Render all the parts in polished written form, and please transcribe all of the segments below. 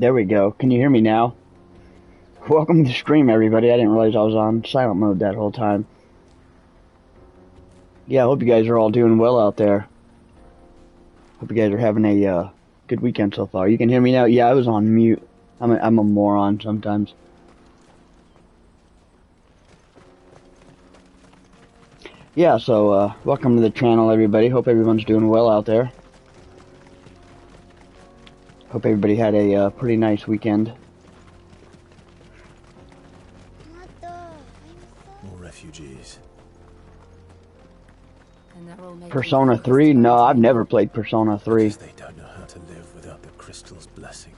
There we go. Can you hear me now? Welcome to the stream, everybody. I didn't realize I was on silent mode that whole time. Yeah, I hope you guys are all doing well out there. Hope you guys are having a good weekend so far. You can hear me now? Yeah, I was on mute. I'm a moron sometimes. Yeah, so welcome to the channel, everybody. Hope everyone's doing well out there. Hope everybody had a pretty nice weekend. More refugees. Persona 3? No, I've never played Persona 3. Because they don't know how to live without the crystal's blessing.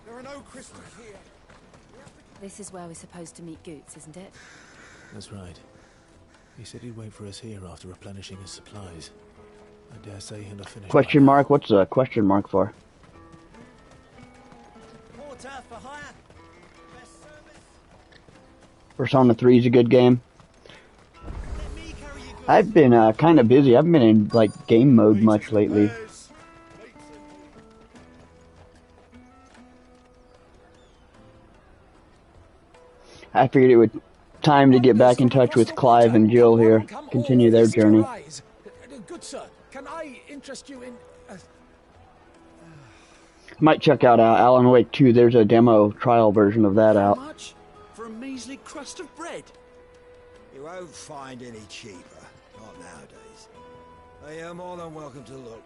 There are no crystals here. This is where we're supposed to meet Goots, isn't it? That's right. He said he'd wait for us here after replenishing his supplies. I dare say he'll have finished. Question mark? What's a question mark for? Porter for hire. Best service. Persona 3 is a good game. Let me carry you. I've been kind of busy. I haven't been in like game mode much lately. I figured it would time to get back in touch with Clive and Jill here, continue their journey. Good sir, can I interest you in? Might check out Alan Wake 2. There's a demo trial version of that out. How much for a measly crust of bread? You won't find any cheaper, not nowadays. But you're more than welcome to look.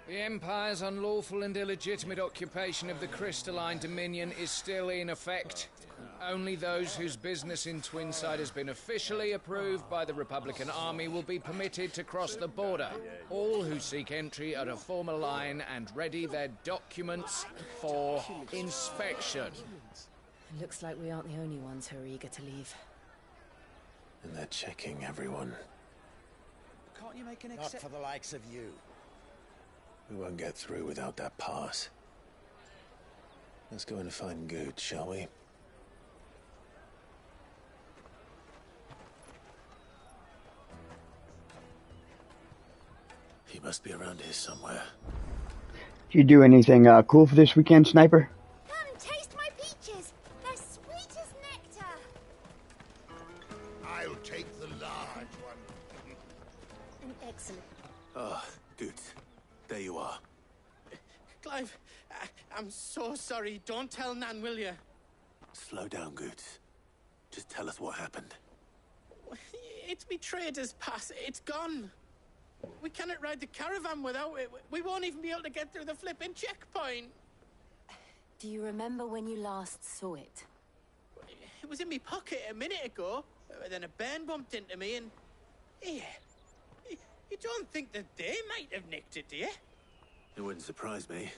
The Empire's unlawful and illegitimate occupation of the crystalline dominion is still in effect. Only those whose business in Twinside has been officially approved by the Republican Army will be permitted to cross the border. All who seek entry are to form a line and ready their documents for inspection. It looks like we aren't the only ones who are eager to leave. And they're checking everyone. Can't you make an exception? Not for the likes of you. We won't get through without that pass. Let's go and find Good, shall we? He must be around here somewhere. Did you do anything cool for this weekend, Sniper? Come taste my peaches. They're sweet as nectar. I'll take the large one. An excellent. Ah, Good. There you are. Clive, I'm so sorry. Don't tell Nan, will you? Slow down, Goots. Just tell us what happened. It's me trader's pass. It's gone. We cannot ride the caravan without it. We won't even be able to get through the flipping checkpoint. Do you remember when you last saw it? It was in my pocket a minute ago. Then a bairn bumped into me and... Yeah. You don't think that they might have nicked it, do you? It wouldn't surprise me.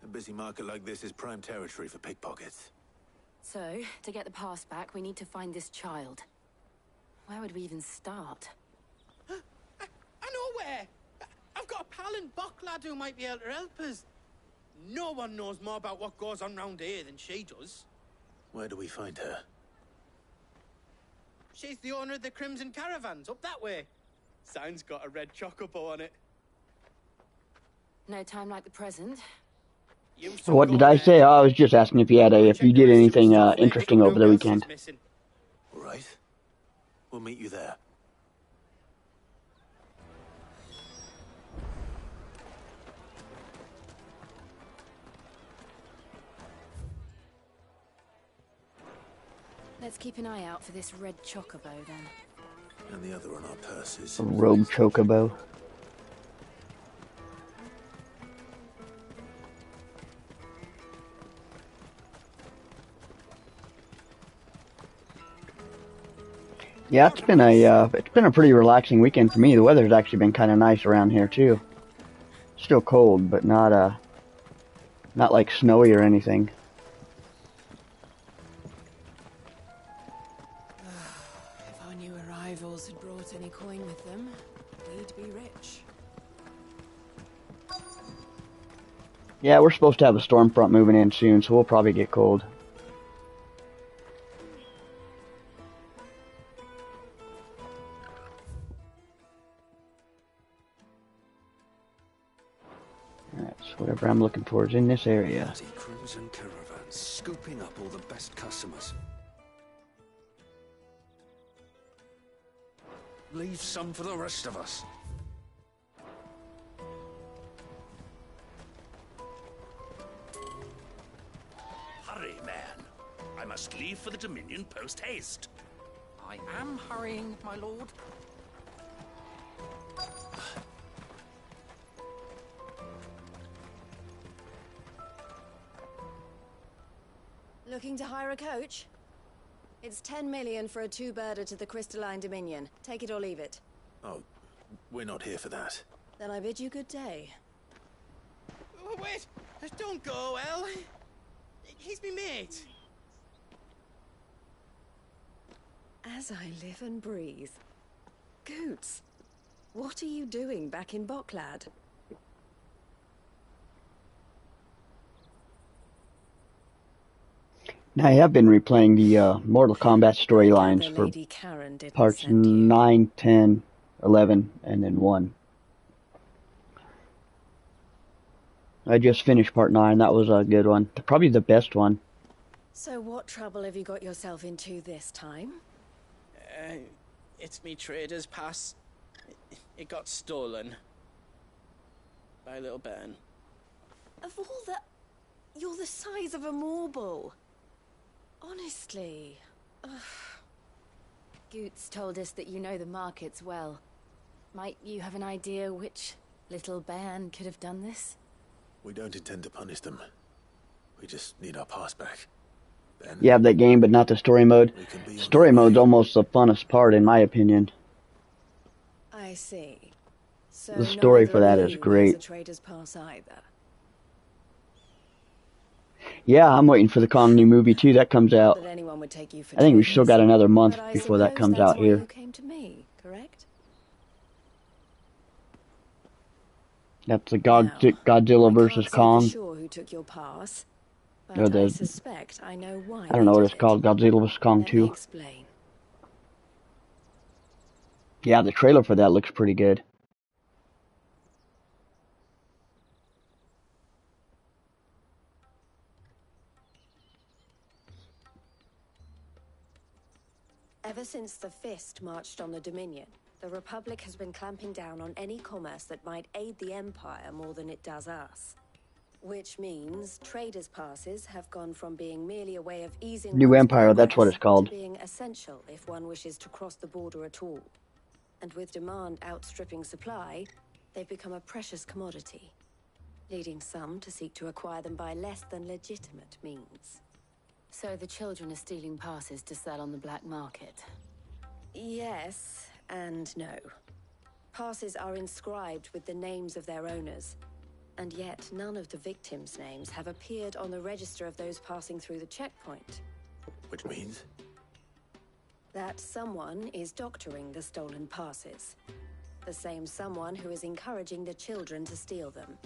A busy market like this is prime territory for pickpockets. So, to get the pass back, we need to find this child. Where would we even start? I know where! I've got a pal in Bock lad who might be able to help us. No one knows more about what goes on round here than she does. Where do we find her? She's the owner of the Crimson Caravans, up that way. Sign's got a red chocobo on it. No time like the present. What did I say? Oh, I was just asking if you had if you did anything interesting over the weekend. All right. We'll meet you there. Let's keep an eye out for this red chocobo, then. And the other on our purses. A rogue chocobo. Yeah, it's been a pretty relaxing weekend for me. The weather's actually been kind of nice around here too. Still cold, but not Not like snowy or anything. If our new arrivals had brought any coin with them, we'd be rich. Yeah, we're supposed to have a storm front moving in soon, so we'll probably get cold. Alright, so whatever I'm looking for is in this area. Bloody crews and caravans, scooping up all the best customers. Leave some for the rest of us. Hurry, man. I must leave for the Dominion post-haste. I am hurrying, my lord. Looking to hire a coach? It's 10 million for a two-birder to the Crystalline Dominion. Take it or leave it. Oh, we're not here for that. Then I bid you good day. Wait! Don't go, El. He's me mate. As I live and breathe. Goots, what are you doing back in Boklad? Now, I have been replaying the Mortal Kombat storylines for parts 9, 10, 11, and then 1. I just finished part 9. That was a good one. Probably the best one. So what trouble have you got yourself into this time? It's me trader's pass. It got stolen. By little Ben. Of all the... You're the size of a marble. Honestly. Ugh. Goots told us that you know the markets well. Might you have an idea which little bairn could have done this? We don't intend to punish them. We just need our pass back. Then You have that game, but not the story mode. Story mode's almost the funnest part, in my opinion. I see. So The story for that is neither great. has a trader's pass either. Yeah, I'm waiting for the Colony movie too. That comes out. That anyone would take you for I think we still got another month But I before that suppose comes that's out why here. You came to me, correct? That's the Now, Godzilla I versus can't say Kong. for sure who took your pass, but Or the- I suspect I know why. I don't know they what did it's it. called. Godzilla vs. Kong Let me 2. explain. Yeah, the trailer for that looks pretty good. Ever since the Fist marched on the Dominion, the Republic has been clamping down on any commerce that might aid the Empire more than it does us. Which means traders' passes have gone from being merely a way of easing New one's Empire, that's what progress it's called. to being essential if one wishes to cross the border at all. And with demand outstripping supply, they've become a precious commodity, leading some to seek to acquire them by less than legitimate means. So the children are stealing passes to sell on the black market. Yes and no. Passes are inscribed with the names of their owners, and yet none of the victims' names have appeared on the register of those passing through the checkpoint. Which means? That someone is doctoring the stolen passes. The same someone who is encouraging the children to steal them.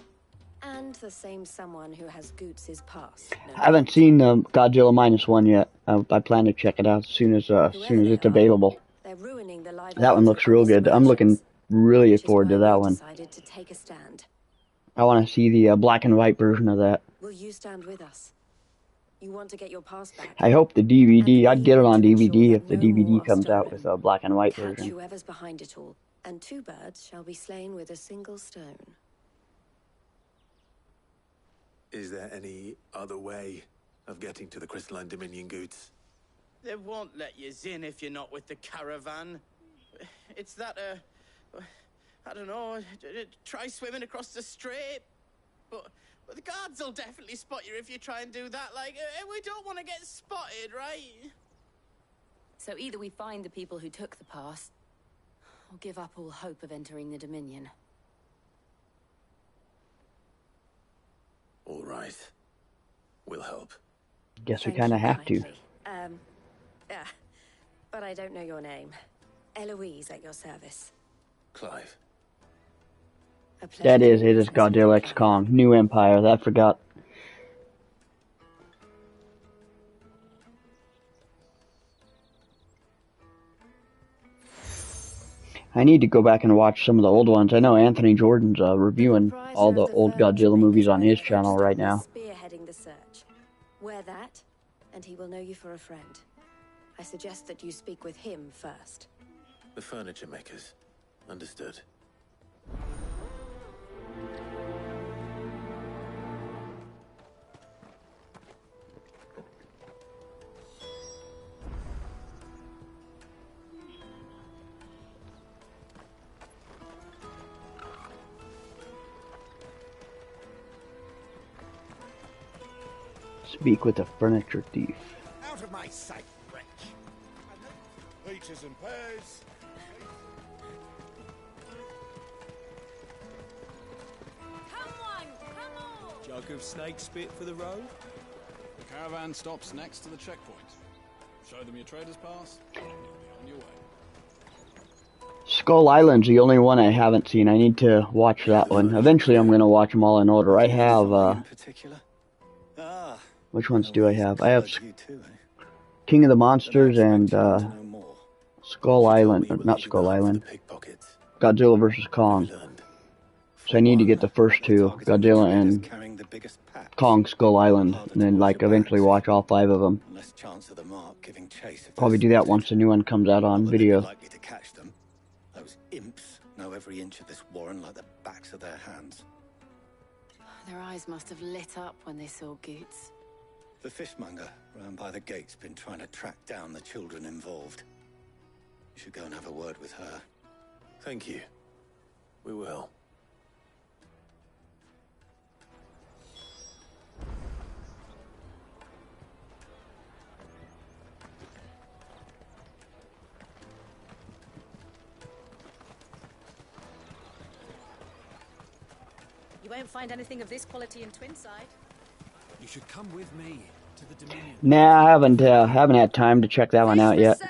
And the same someone who has Goots' pass. No I haven't seen Godzilla -1 yet. I plan to check it out as soon as it's available. They're ruining the That one looks real good. I'm looking really forward to that one. Decided to take a stand. I want to see the black and white version of that. Will you stand with us? You want to get your pass back? I hope the DVD. I'd get it on DVD if the DVD comes out with a black and white Catch version. whoever's behind it all, and 2 birds shall be slain with a single stone. Is there any other way of getting to the Crystalline Dominion, Goots? They won't let you in if you're not with the caravan. It's that, I don't know, try swimming across the strait. But the guards will definitely spot you if you try and do that. Like, we don't want to get spotted, right? So either we find the people who took the pass, or give up all hope of entering the Dominion. All right. We'll help. Guess we Thank kind of you have to. kindly. Yeah, but I don't know your name. Eloise at your service. Clive. A pleasure That to is, meet it you, is Godzilla X Clive. Kong. New Empire, I forgot. I need to go back and watch some of the old ones. I know Anthony Jordan's reviewing all the old Godzilla movies on his channel right now. Spearheading the search. Wear that, and he will know you for a friend. I suggest that you speak with him first. The furniture makers. Understood. Speak with a furniture thief. Out of my sight, wretch! Peaches and pears. Come on, come on! Jug of snake spit for the road? The caravan stops next to the checkpoint. Show them your trader's pass, and you'll be on your way. Skull Island's the only one I haven't seen. I need to watch that one. Eventually I'm going to watch them all in order. I have, which ones do I have? I have King of the Monsters and Skull Island, or not Skull Island, Godzilla vs. Kong. So I need to get the first two, Godzilla and Kong Skull Island, and then like eventually watch all 5 of them. Probably do that once the new one comes out on video. Those imps know every inch of this warren like the backs of their hands. Their eyes must have lit up when they saw Goots. The fishmonger round by the gate's been trying to track down the children involved. You should go and have a word with her. Thank you. We will. You won't find anything of this quality in Twinside. You should come with me to the Dominion. Nah, I haven't had time to check that one out yet.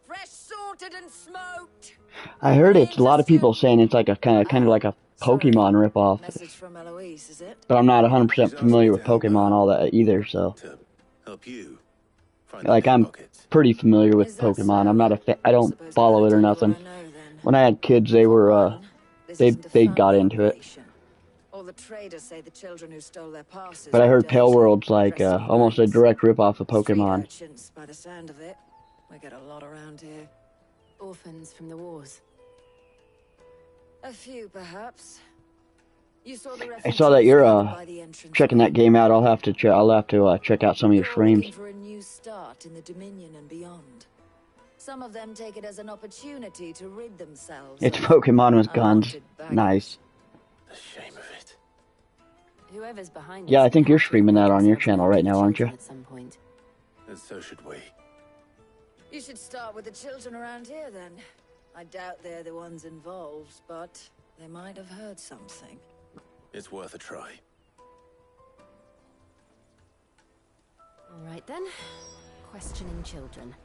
Fresh sorted and smoked. I heard it's a lot of people saying it's like a kind of like a Pokemon ripoff. Message from Eloise, is it? But I'm not 100% familiar with Pokemon all that either, so Help you. like I'm pretty familiar with Pokemon. I'm not I don't follow it or nothing. When I had kids, they were they got into it. All the traders say the children who stole their passes. But I heard Pale World's like almost a direct ripoff of Pokemon. Urchins, by the sound of it. We get a lot around here. Orphans from the wars. A few, perhaps. You saw the I saw that you're by the entrance. checking that game out. I'll have to check out some of your They're all looking streams. for a new start in the Dominion and beyond. Some of them take it as an opportunity to rid themselves. It's Pokemon with guns. unwanted baggage. Nice. The shame of it. Whoever's behind Yeah, us I think you're has to streaming that on your themselves channel right now, aren't you? at some point. And so should we. You should start with the children around here, then. I doubt they're the ones involved, but they might have heard something. It's worth a try. All right then. Questioning children.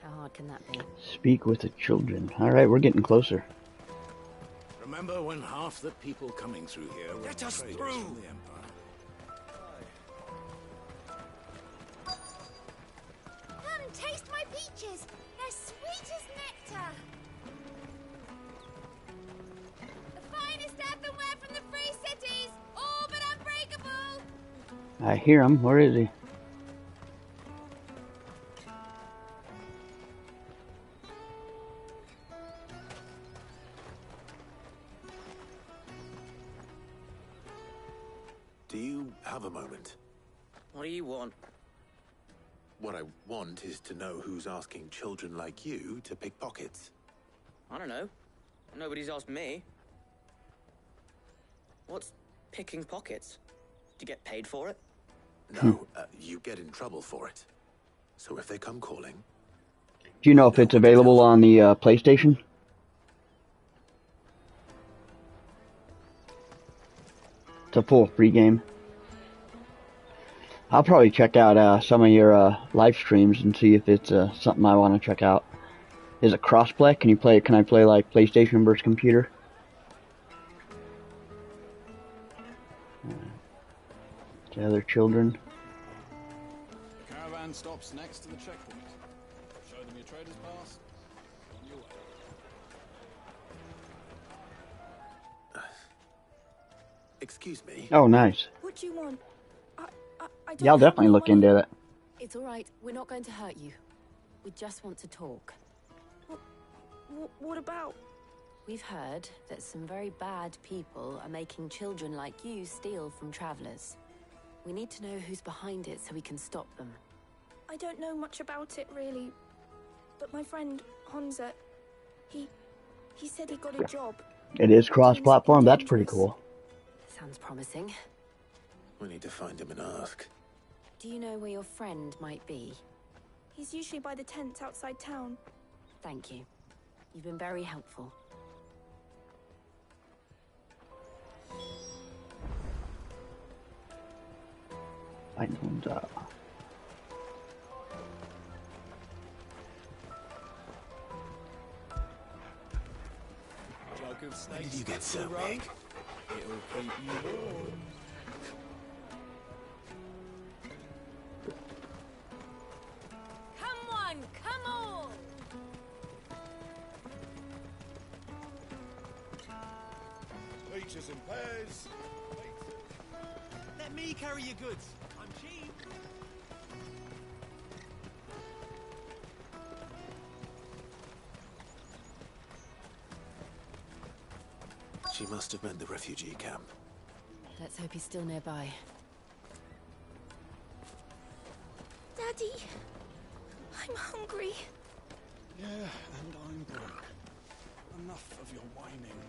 How hard can that be? Speak with the children. All right, we're getting closer. Remember when half the people coming through here were Let us traders through! from the Empire? Come, taste my peaches. They're sweet as nectar. The finest earthenware from the free cities, all but unbreakable. I hear him. Where is he? Do you have a moment? What do you want? What I want is to know who's asking children like you to pick pockets. I don't know. Nobody's asked me. What's picking pockets? Do you get paid for it? No, you get in trouble for it. So if they come calling... Do you know if it's available on the PlayStation? It's a full free game. I'll probably check out some of your live streams and see if it's something I want to check out. Is it crossplay? Can you play? Can I play like PlayStation versus computer? To other children. The caravan stops next to the checkpoint. Show them your trader's pass. On your way. Excuse me. Oh, nice. What do you want? I don't Yeah, I'll definitely look into it. It's all right. We're not going to hurt you. We just want to talk. What about? We've heard that some very bad people are making children like you steal from travelers. We need to know who's behind it so we can stop them. I don't know much about it, really. But my friend, Honza, he said he got a job. It is cross-platform. That's pretty cool. Sounds promising. We need to find him and ask. Do you know where your friend might be? He's usually by the tents outside town. Thank you. You've been very helpful. When did you get so big? It'll keep you warm. Come on, come on! Peaches and pears. Let me carry your goods. I'm cheap. She must have meant the refugee camp. Let's hope he's still nearby. Daddy, I'm hungry. Yeah, and I'm broke. Enough of your whining.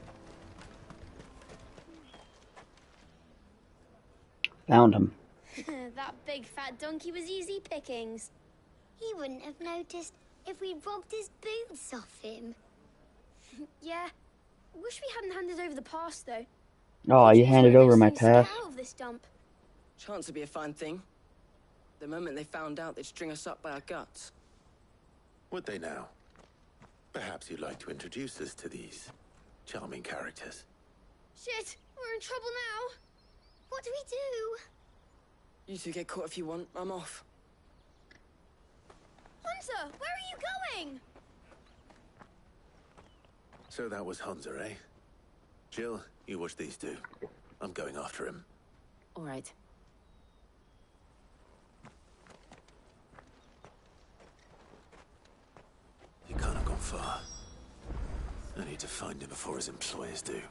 Found him. That big fat donkey was easy pickings. He wouldn't have noticed if we robbed his boots off him. Yeah. Wish we hadn't handed over the pass, though. Oh, you handed over my pass. Out of this dump. Chance would be a fine thing. The moment they found out, they'd string us up by our guts. Would they now? Perhaps you'd like to introduce us to these charming characters. Shit, we're in trouble now. What do we do? You two get caught if you want. I'm off. Hunter, where are you going? So that was Hunter, eh? Jill, you watch these two. I'm going after him. All right. He can't have gone far. I need to find him before his employers do.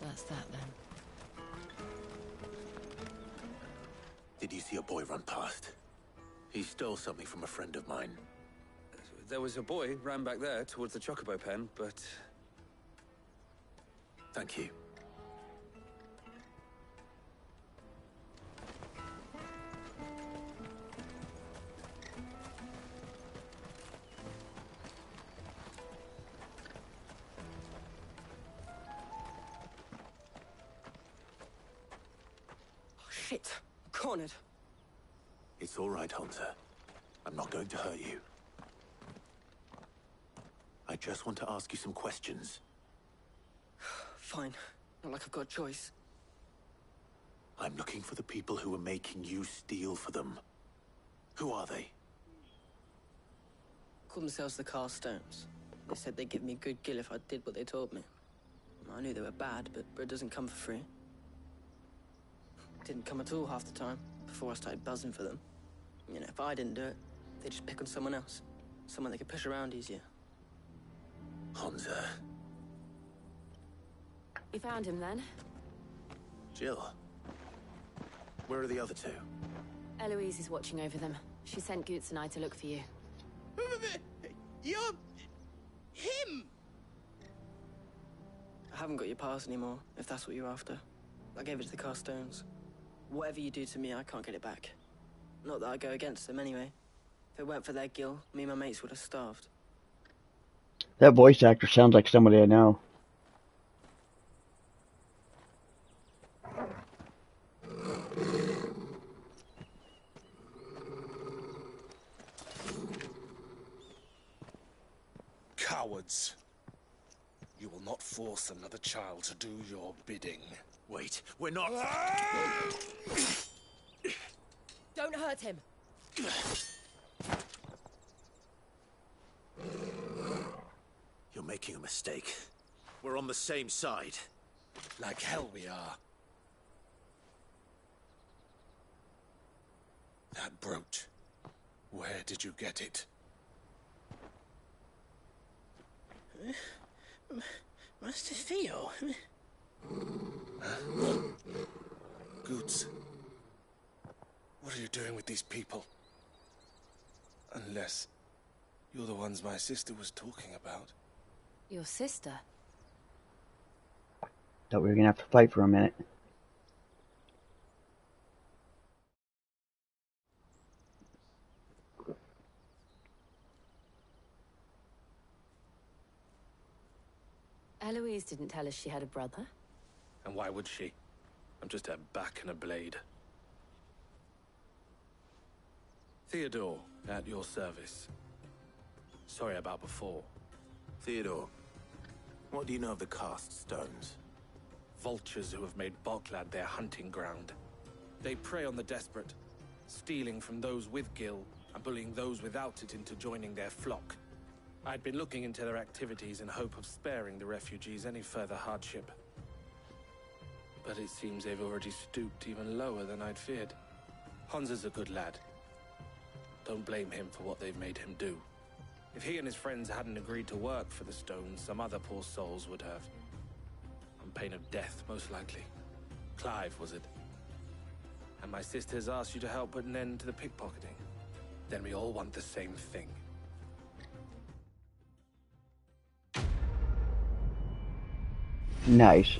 That's that then. Did you see a boy run past? He stole something from a friend of mine. There was a boy ran back there towards the chocobo pen, but... Thank you. Oh, shit. I'm cornered. It's all right, Hunter. I'm not going to hurt you. I just want to ask you some questions. Fine. Not like I've got a choice. I'm looking for the people who are making you steal for them. Who are they? Call themselves the Carstones. They said they'd give me a good gill if I did what they told me. I knew they were bad, but bread doesn't come for free. Didn't come at all half the time, before I started buzzing for them. You know, if I didn't do it, they'd just pick on someone else. Someone they could push around easier. Hunter. You found him then? Jill. Where are the other two? Eloise is watching over them. She sent Goots and I to look for you. You're... him! I haven't got your pass anymore, if that's what you're after. I gave it to the Carstones. Whatever you do to me, I can't get it back. Not that I go against them anyway. If it weren't for their gill, me and my mates would have starved. That voice actor sounds like somebody I know. goods. You will not force another child to do your bidding. Wait, we're not... Don't hurt him. You're making a mistake. We're on the same side. Like hell we are. That brooch. Where did you get it? Master Theo? Goods. What are you doing with these people? Unless you're the ones my sister was talking about. Your sister? Thought we were gonna have to fight for a minute. Eloise didn't tell us she had a brother. And why would she? I'm just a back and a blade. Theodore, at your service. Sorry about before. Theodore, what do you know of the cast stones? Vultures who have made Boklad their hunting ground. They prey on the desperate, stealing from those with Gil and bullying those without it into joining their flock. I'd been looking into their activities in hope of sparing the refugees any further hardship. But it seems they've already stooped even lower than I'd feared. Hansa's a good lad. Don't blame him for what they've made him do. If he and his friends hadn't agreed to work for the stones, some other poor souls would have. On pain of death, most likely. Clive, was it? And my sisters asked you to help put an end to the pickpocketing. Then we all want the same thing. Nice.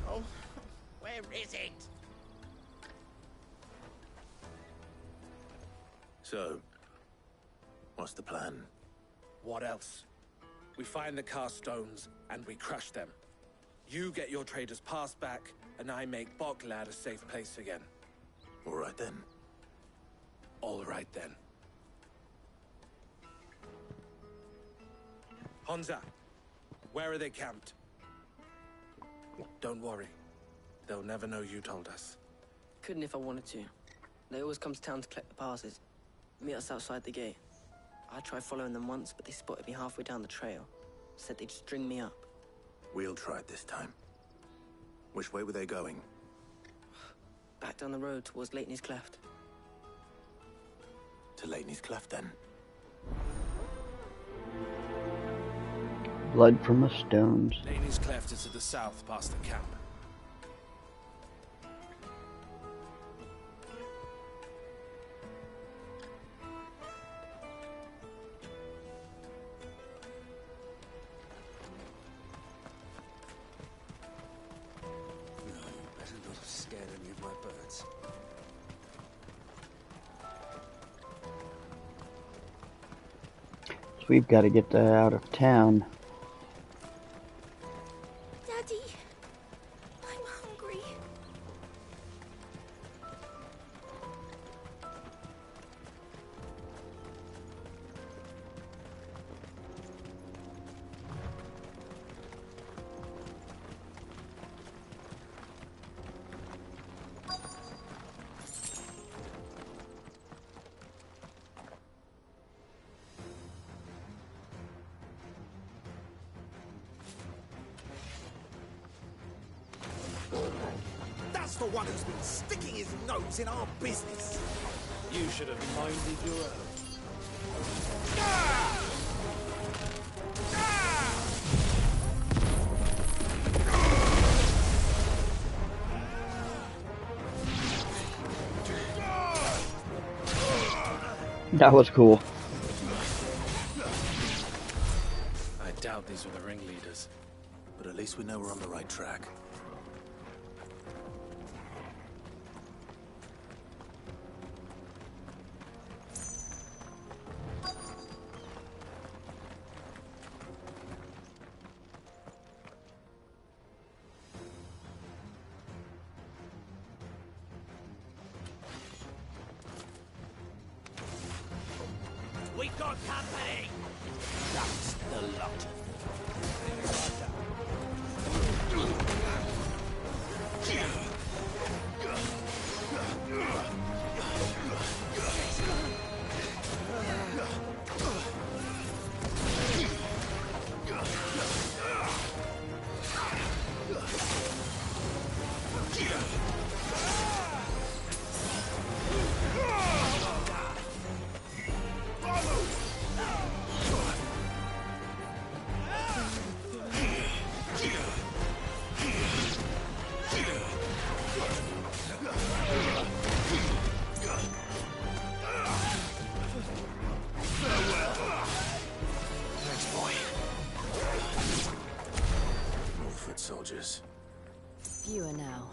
Oh, where is it? So, what's the plan? What else? We find the cast stones and we crush them. You get your trader's pass back, and I make Boklad a safe place again. All right then. All right then. Hansa, where are they camped? Don't worry. They'll never know you told us. Couldn't if I wanted to. They always come to town to collect the passes. Meet us outside the gate. I tried following them once, but they spotted me halfway down the trail. Said they'd string me up. We'll try it this time. Which way were they going? Back down the road towards Leighton's Cleft. To Leighton's Cleft, then. Blood from the stones. Leighton's Cleft is to the south, past the camp. We've got to get that out of town. Daddy, I'm hungry. That's the one who's been sticking his nose in our business. You should have minded your own. That was cool. I doubt these were the ringleaders. But at least we know we're on the right track. company. That's the lot. Soldiers. Fewer now.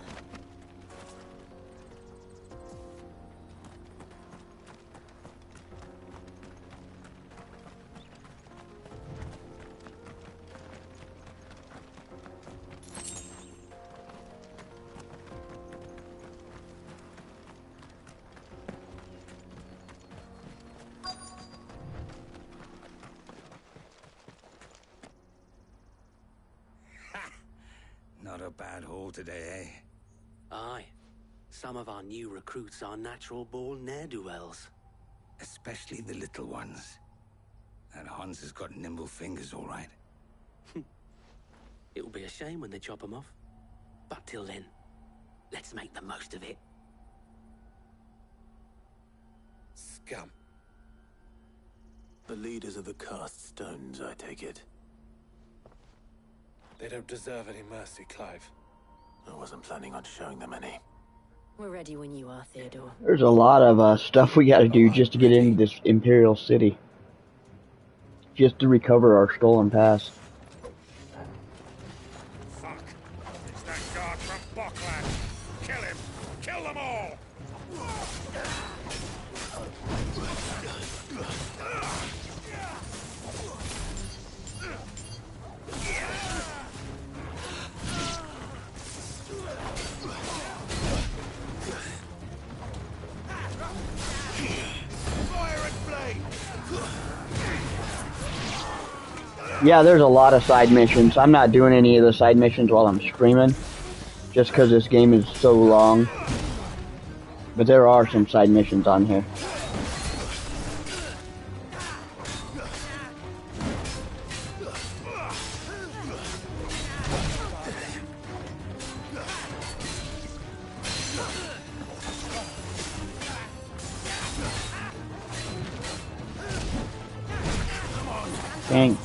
Not a bad haul today, eh? Aye. Some of our new recruits are natural-born ne'er-do-wells. Especially the little ones. That Hans has got nimble fingers, all right. It'll be a shame when they chop them off. But till then, let's make the most of it. Scum. The leaders of the cast stones, I take it. They don't deserve any mercy, Clive. I wasn't planning on showing them any. We're ready when you are, Theodore. There's a lot of stuff we gotta do just to get into this Imperial City. Just to recover our stolen past. Fuck. It's that guard from Bockland. Kill him. Kill them all. Yeah, there's a lot of side missions. I'm not doing any of the side missions while I'm streaming, just because this game is so long. But there are some side missions on here. Dang.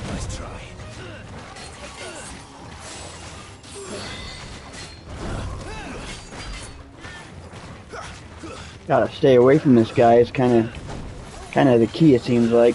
Nice try. Gotta stay away from this guy. It's kind of the key, it seems like.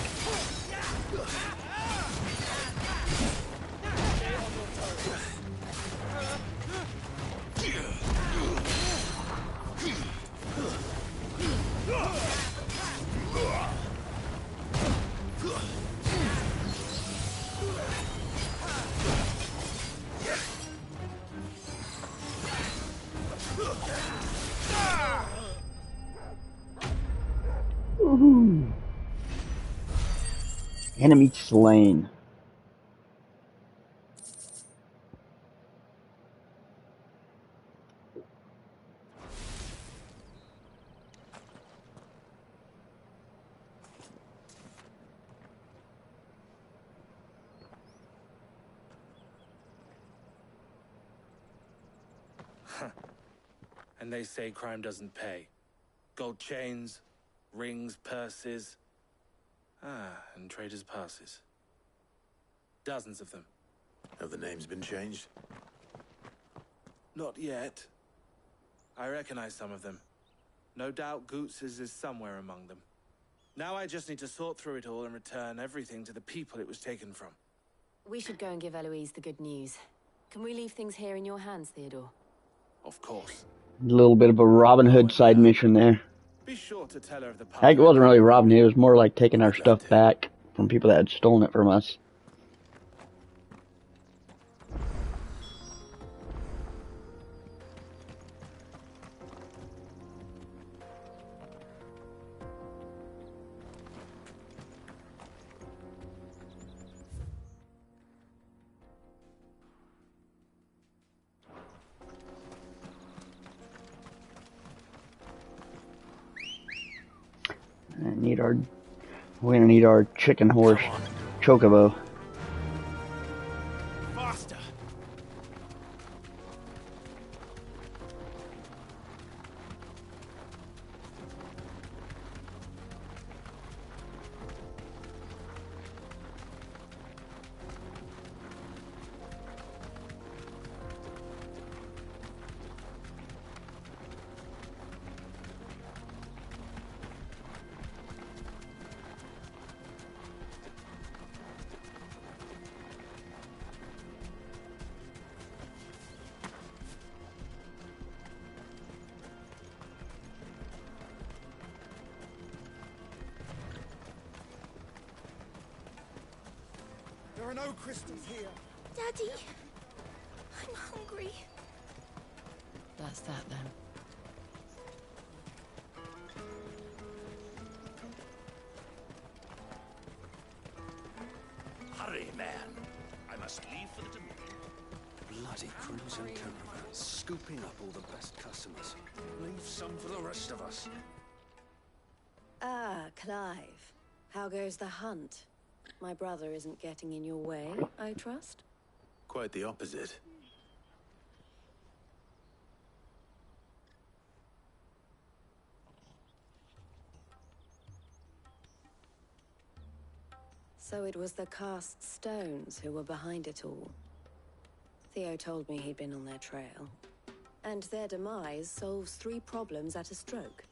Enemy slain. And they say crime doesn't pay. Gold chains, rings, purses. And traders' passes. Dozens of them. Have the names been changed? Not yet. I recognize some of them. No doubt Goots's is somewhere among them. Now I just need to sort through it all and return everything to the people it was taken from. We should go and give Eloise the good news. Can we leave things here in your hands, Theodore? Of course. A little bit of a Robin Hood side mission there. Be sure to tell her of the Heck, it wasn't really Robin Hood. It was more like taking our stuff back from people that had stolen it from us. We're gonna need our chicken horse, Chocobo. Faster! There are no crystals here. Daddy, I'm hungry. That's that then. Hurry, man. I must leave for the Dominion. Bloody crimson caravan, scooping up all the best customers. Leave some for the rest of us. Ah, Clive. How goes the hunt? My brother isn't getting in your way, I trust? Quite the opposite. So it was the cast stones who were behind it all. Theo told me he'd been on their trail. And their demise solves 3 problems at a stroke.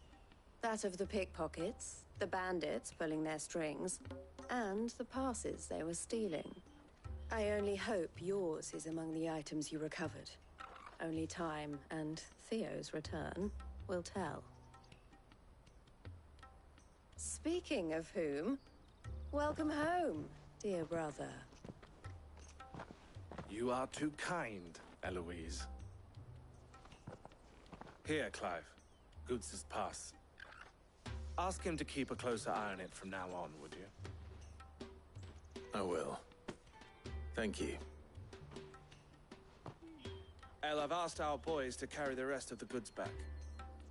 That of the pickpockets, the bandits pulling their strings, and the passes they were stealing. I only hope yours is among the items you recovered. Only time and Theo's return will tell. Speaking of whom, welcome home, dear brother. You are too kind, Eloise. Here, Clive. Goots's pass. Ask him to keep a closer eye on it from now on, would you? I will. Thank you. El, I've asked our boys to carry the rest of the goods back.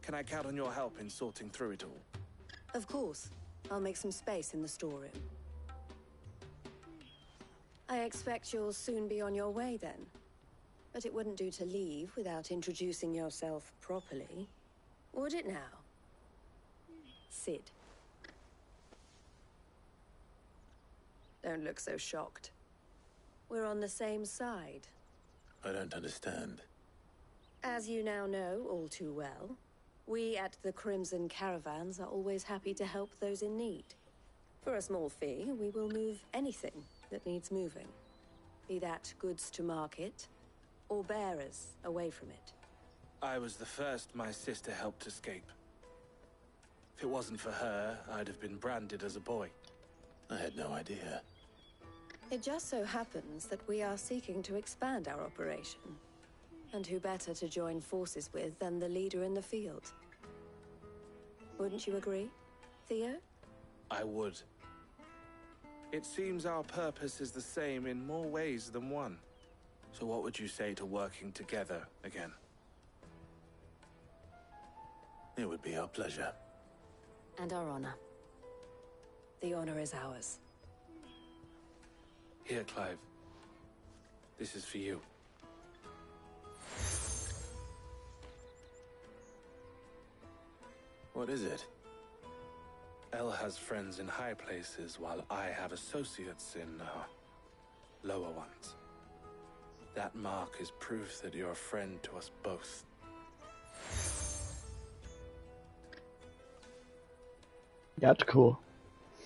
Can I count on your help in sorting through it all? Of course. I'll make some space in the storeroom. I expect you'll soon be on your way then. But it wouldn't do to leave without introducing yourself properly. Would it now? Sid. Don't look so shocked. We're on the same side. I don't understand. As you now know all too well, we at the Crimson Caravans are always happy to help those in need. For a small fee, we will move anything that needs moving. Be that goods to market, or bearers away from it. I was the first my sister helped escape. If it wasn't for her, I'd have been branded as a boy. I had no idea. It just so happens that we are seeking to expand our operation. And who better to join forces with than the leader in the field? Wouldn't you agree, Theo? I would. It seems our purpose is the same in more ways than one. So what would you say to working together again? It would be our pleasure. And our honor. The honor is ours. Here, Clive. This is for you. What is it? Elle has friends in high places, while I have associates in lower ones. That mark is proof that you're a friend to us both. That's cool.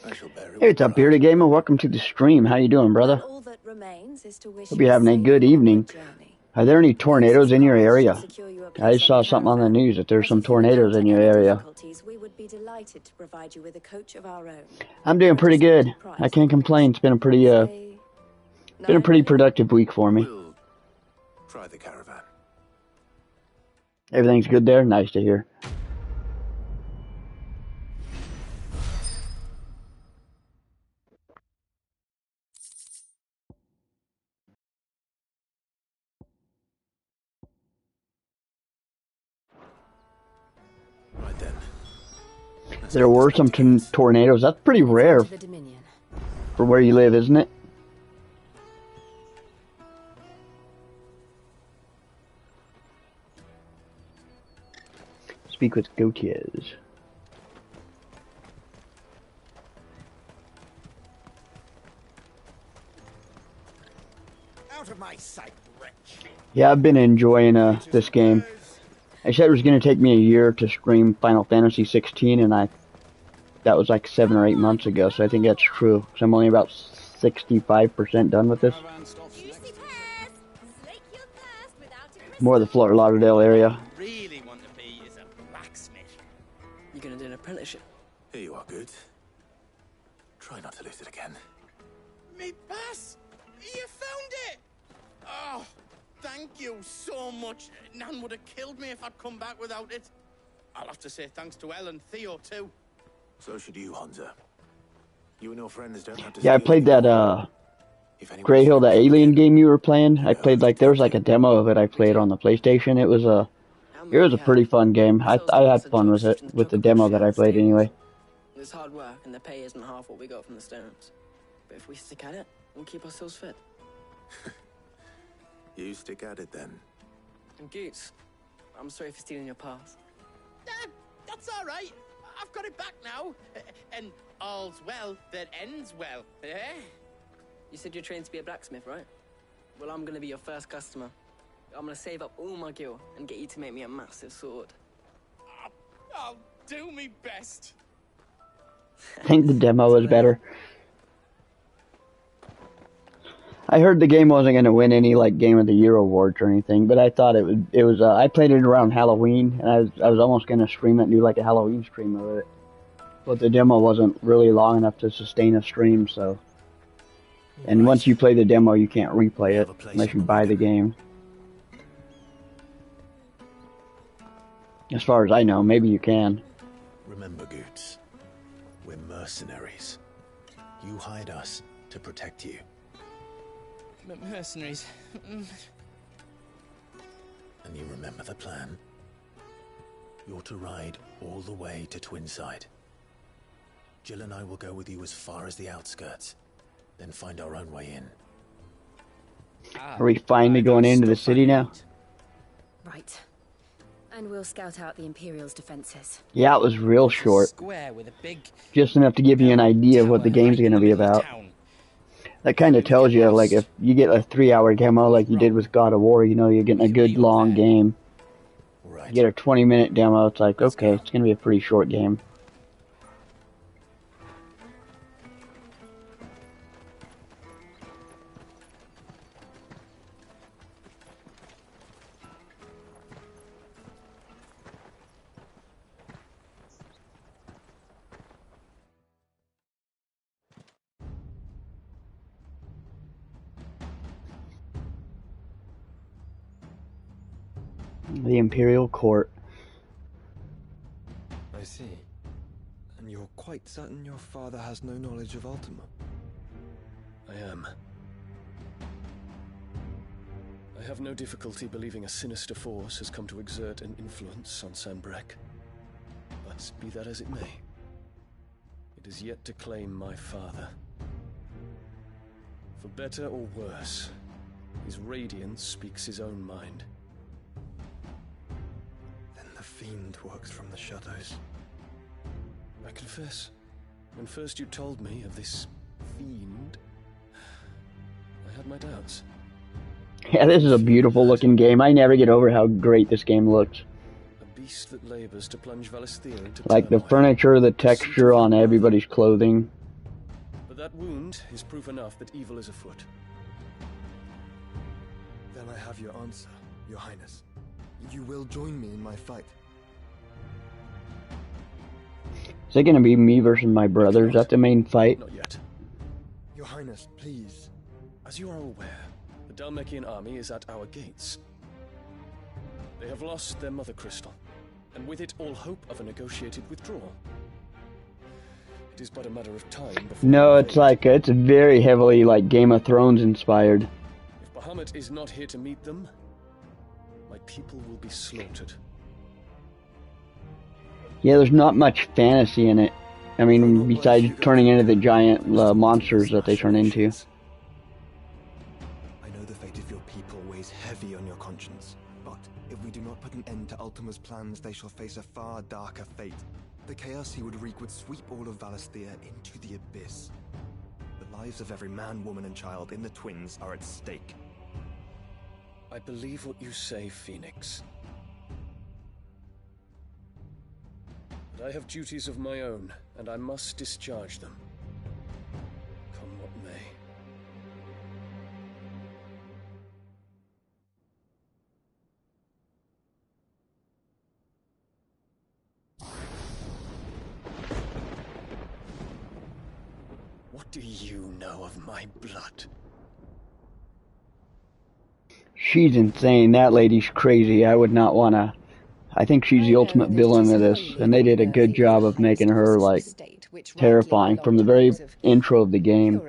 I shall bear it. Hey, what's up, Bearded Gamer? Welcome to the stream. How you doing, brother? All that remains is to wish Hope you're having a good evening. Are there any tornadoes in your area? I just saw something on the news that there's some tornadoes in your area. We would be delighted to provide you with a coach of our own. I'm doing pretty good. I can't complain. It's been a pretty productive week for me. We'll try the caravan. Everything's good there? Nice to hear. Right then. There were some tornadoes. That's pretty rare for where you live, isn't it? Speak with Gautiers. Out of my sight, wretch. Yeah, I've been enjoying this game. I said it was going to take me a year to stream Final Fantasy XVI, and that was like 7 or 8 months ago, so I think that's true. Because I'm only about 65% done with this. More of the Fort Lauderdale area. Really want to be is a blacksmith. You gonna do an apprenticeship? Here you are, good. Try not to lose it again. Me pass! You found it! Oh, thank you so much. Nan would have killed me if I'd come back without it. I'll have to say thanks to Elle and Theo, too. So should you, Honza. You and your friends don't have to... Yeah, I played that, Grey Hill, the alien game you were playing. I played, there was like a demo of it I played on the PlayStation. It was a pretty fun game. I had fun with it, with the demo that I played anyway. It's hard work, and the pay isn't half what we got from the stones. But if we stick at it, we'll keep ourselves fit. You stick at it, then. And Goots, I'm sorry for stealing your pass. That's all right. I've got it back now. And all's well that ends well, eh? You said you're trained to be a blacksmith, right? Well, I'm gonna be your first customer. I'm gonna save up all my gil and get you to make me a massive sword. I'll do me best. I think the demo was better. I heard the game wasn't going to win any Game of the Year awards or anything, but I thought it was. I played it around Halloween, and I was almost going to stream it and do a Halloween stream of it. But the demo wasn't really long enough to sustain a stream, so. And once you play the demo, you can't replay it unless you buy the game. As far as I know, maybe you can. Remember, Goots, we're mercenaries. You hired us to protect you. But mercenaries... And you remember the plan? You're to ride all the way to Twinside. Jill and I will go with you as far as the outskirts, then find our own way in. Are we finally going into the city now? Right. And we'll scout out the Imperial's defenses. Yeah, it was real short. Square with a big Just enough to give you an idea of what the game's going to be about. That kind of tells you, if you get a 3-hour demo like you did with God of War, you're getting a good long game. You get a 20-minute demo, it's like, okay, it's going to be a pretty short game. The Imperial Court. I see. And you're quite certain your father has no knowledge of Ultima? I am. I have no difficulty believing a sinister force has come to exert an influence on Sanbreque. But be that as it may, it is yet to claim my father. For better or worse, his radiance speaks his own mind. Then the fiend works from the shadows. I confess, when first you told me of this fiend, I had my doubts. Yeah, this is a beautiful looking game. I never get over how great this game looks. A beast that labors to plunge Valisthea into Like the turmoil. furniture, the texture on everybody's clothing. But that wound is proof enough that evil is afoot. Then I have your answer, Your Highness. You will join me in my fight. Is it gonna be me versus my brother? Is that the main fight? Not yet. Your Highness, please. As you are aware, the Dhalmekian army is at our gates. They have lost their mother crystal, and with it all hope of a negotiated withdrawal. It is but a matter of time before... No, it's like, it's very heavily like Game of Thrones inspired. If Bahamut is not here to meet them, my people will be slaughtered. Yeah, there's not much fantasy in it. I mean, besides turning into the giant monsters that they turn into. I know the fate of your people weighs heavy on your conscience, but if we do not put an end to Ultima's plans, they shall face a far darker fate. The chaos he would wreak would sweep all of Valisthea into the abyss. The lives of every man, woman, and child in the Twins are at stake. I believe what you say, Phoenix. But I have duties of my own, and I must discharge them. Come what may. What do you know of my blood? She's insane. That lady's crazy. I would not want to... I think she's the ultimate villain of this, and they did a good job of making her, like, terrifying from the very intro of the game.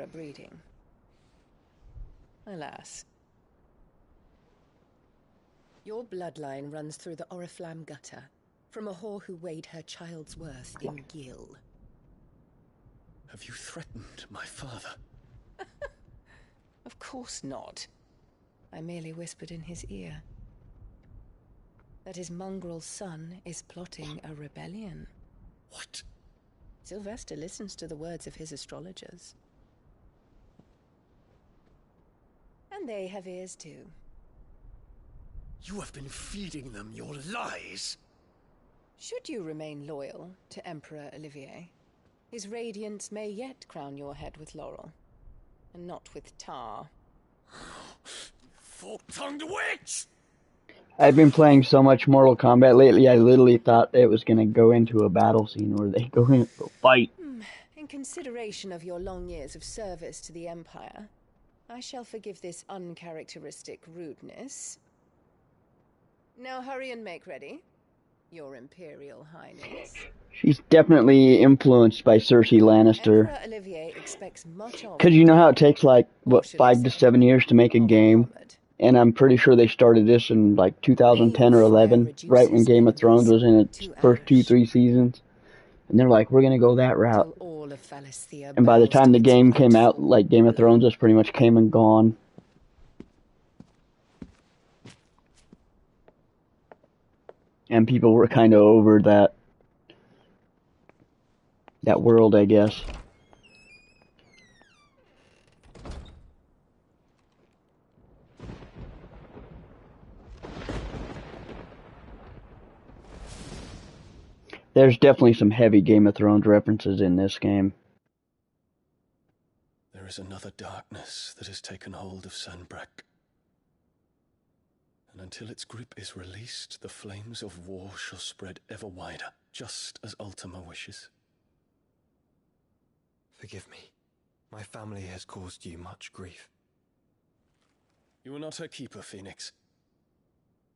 Alas. Your bloodline runs through the Oriflamme gutter, from a whore who weighed her child's worth in Gil. Have you threatened my father? Of course not. I merely whispered in his ear that his mongrel son is plotting a rebellion. What? Sylvester listens to the words of his astrologers. And they have ears too. You have been feeding them your lies. Should you remain loyal to Emperor Olivier, his radiance may yet crown your head with laurel, and not with tar. Fork-tongued witch! I've been playing so much Mortal Kombat lately, I literally thought it was going to go into a battle scene where they go in a fight. In consideration of your long years of service to the Empire, I shall forgive this uncharacteristic rudeness. Now hurry and make ready, Your Imperial Highness. She's definitely influenced by Cersei Lannister. Emperor Olivier expects much of... Because you know how it takes, like, what, 5 to 7 years to make a game? And I'm pretty sure they started this in, like, 2010 or 11, right when Game of Thrones was in its first 2-3 seasons. And they're like, we're going to go that route. And by the time the game came out, like, Game of Thrones just pretty much came and gone. And people were kind of over that world, I guess. There's definitely some heavy Game of Thrones references in this game. There is another darkness that has taken hold of Sanbreque. And until its grip is released, the flames of war shall spread ever wider, just as Ultima wishes. Forgive me. My family has caused you much grief. You are not her keeper, Phoenix.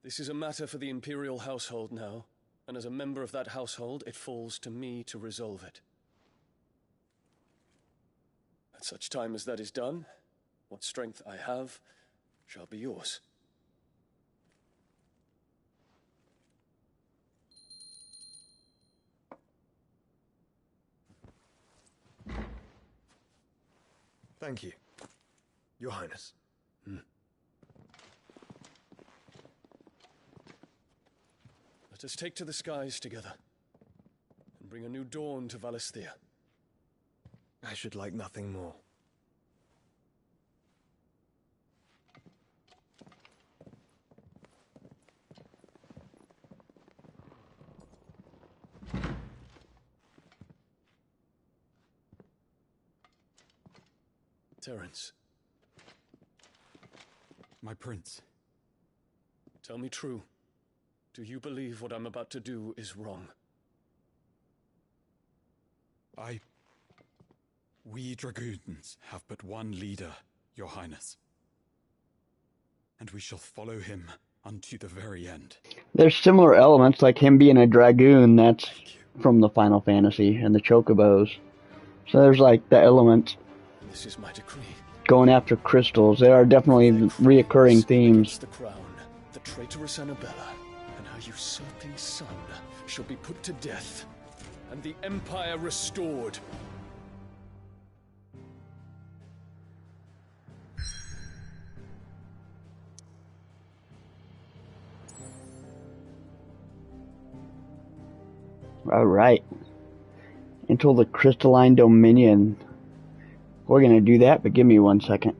This is a matter for the Imperial household now, and as a member of that household, it falls to me to resolve it. At such time as that is done, what strength I have shall be yours. Thank you, Your Highness. Let us take to the skies together, and bring a new dawn to Valisthea. I should like nothing more. Terence. My prince. Tell me true. Do you believe what I'm about to do is wrong? We dragoons have but one leader, Your Highness. And we shall follow him unto the very end. There's similar elements, like him being a dragoon, that's from the Final Fantasy, and the chocobos. So there's like the element. This is my decree. Going after crystals. There are definitely reoccurring themes. The crown, the traitorous Annabella, and her usurping son shall be put to death, and the Empire restored. Alright. Until the crystalline dominion. We're gonna do that, but give me 1 second.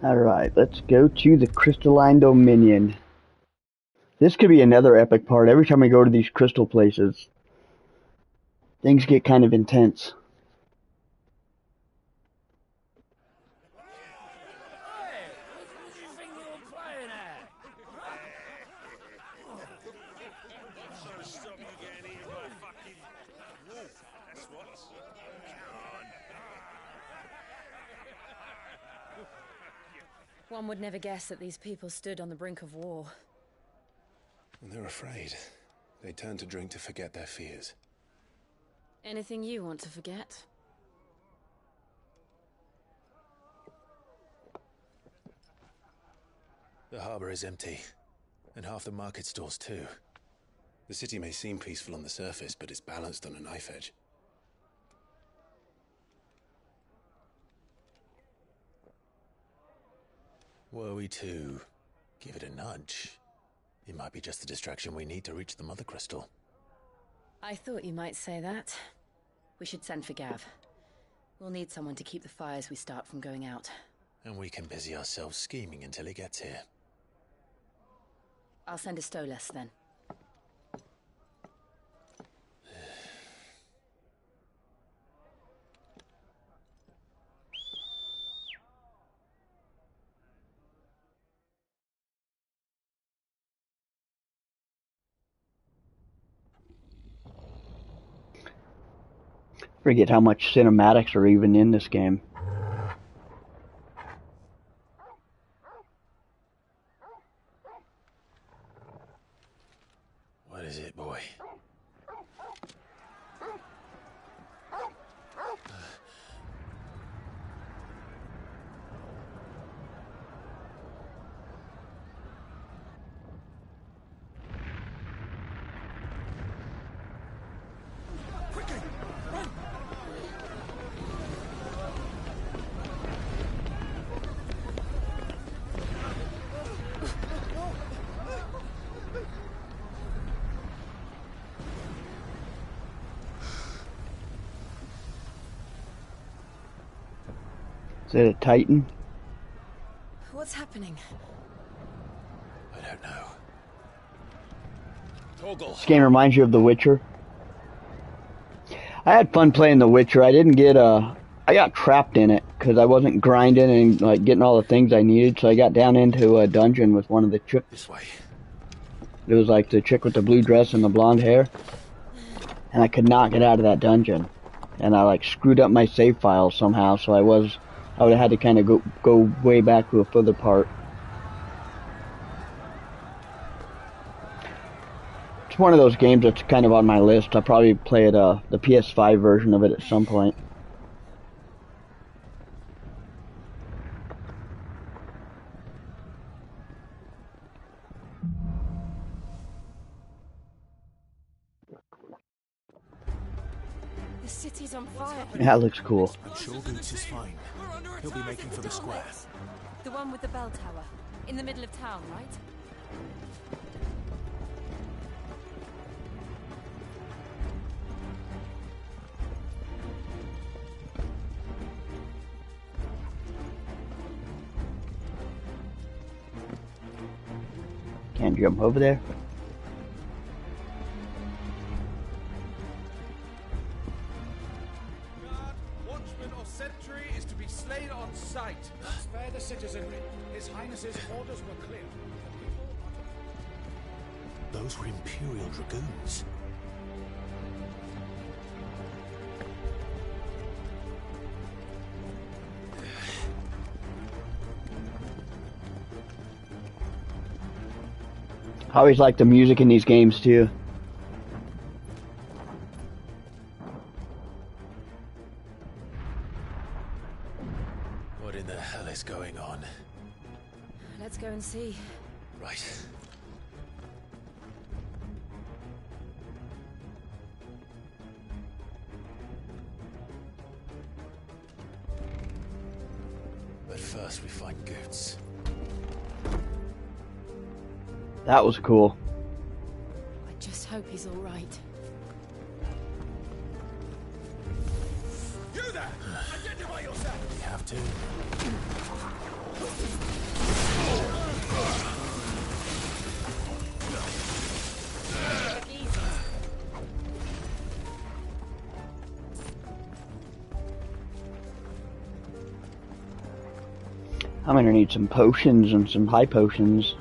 Alright, let's go to the crystalline dominion. This could be another epic part. Every time we go to these crystal places, things get kind of intense. One would never guess that these people stood on the brink of war. And they're afraid. They turn to drink to forget their fears. Anything you want to forget? The harbor is empty, and half the market stalls too. The city may seem peaceful on the surface, but it's balanced on a knife edge. Were we to give it a nudge, it might be just the distraction we need to reach the Mother Crystal. I thought you might say that. We should send for Gav. We'll need someone to keep the fires we start from going out. And we can busy ourselves scheming until he gets here. I'll send a Stolas then. Forget how much cinematics are even in this game. What is it, boy? Is it a Titan? What's happening? I don't know. This game reminds you of The Witcher. I had fun playing The Witcher. I didn't get I got trapped in it because I wasn't grinding and like getting all the things I needed. So I got down into a dungeon with one of the chicks. This way. It was like the chick with the blue dress and the blonde hair, and I could not get out of that dungeon. And I like screwed up my save file somehow. So I would have had to kind of go way back to a further part. It's one of those games that's kind of on my list. I'll probably play it, the PS5 version of it at some point. The city's on fire. That looks cool. I'm sure Boots is fine. He'll be making for the square. The one with the bell tower. In the middle of town, right? Can't jump over there. Watchman or sentry is to be slain on sight. Spare the citizenry. His Highness's orders were clear. Those were Imperial Dragoons. I always like the music in these games too. What in the hell is going on? Let's go and see. Right. But first we find Goots. That was cool. I just hope he's all right. You there! Identify yourself! We have to. I'm gonna need some potions and some high potions.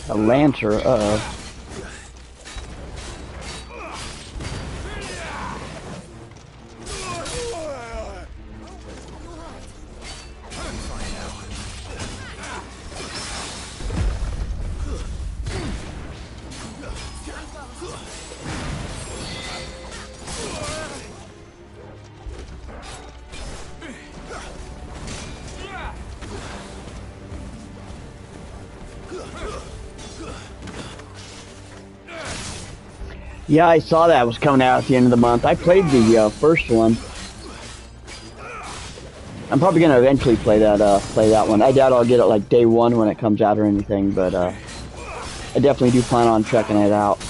A lancer, Yeah, I saw that was coming out at the end of the month. I played the first one. I'm probably gonna eventually play that one. I doubt I'll get it like day one when it comes out or anything, but I definitely do plan on checking it out.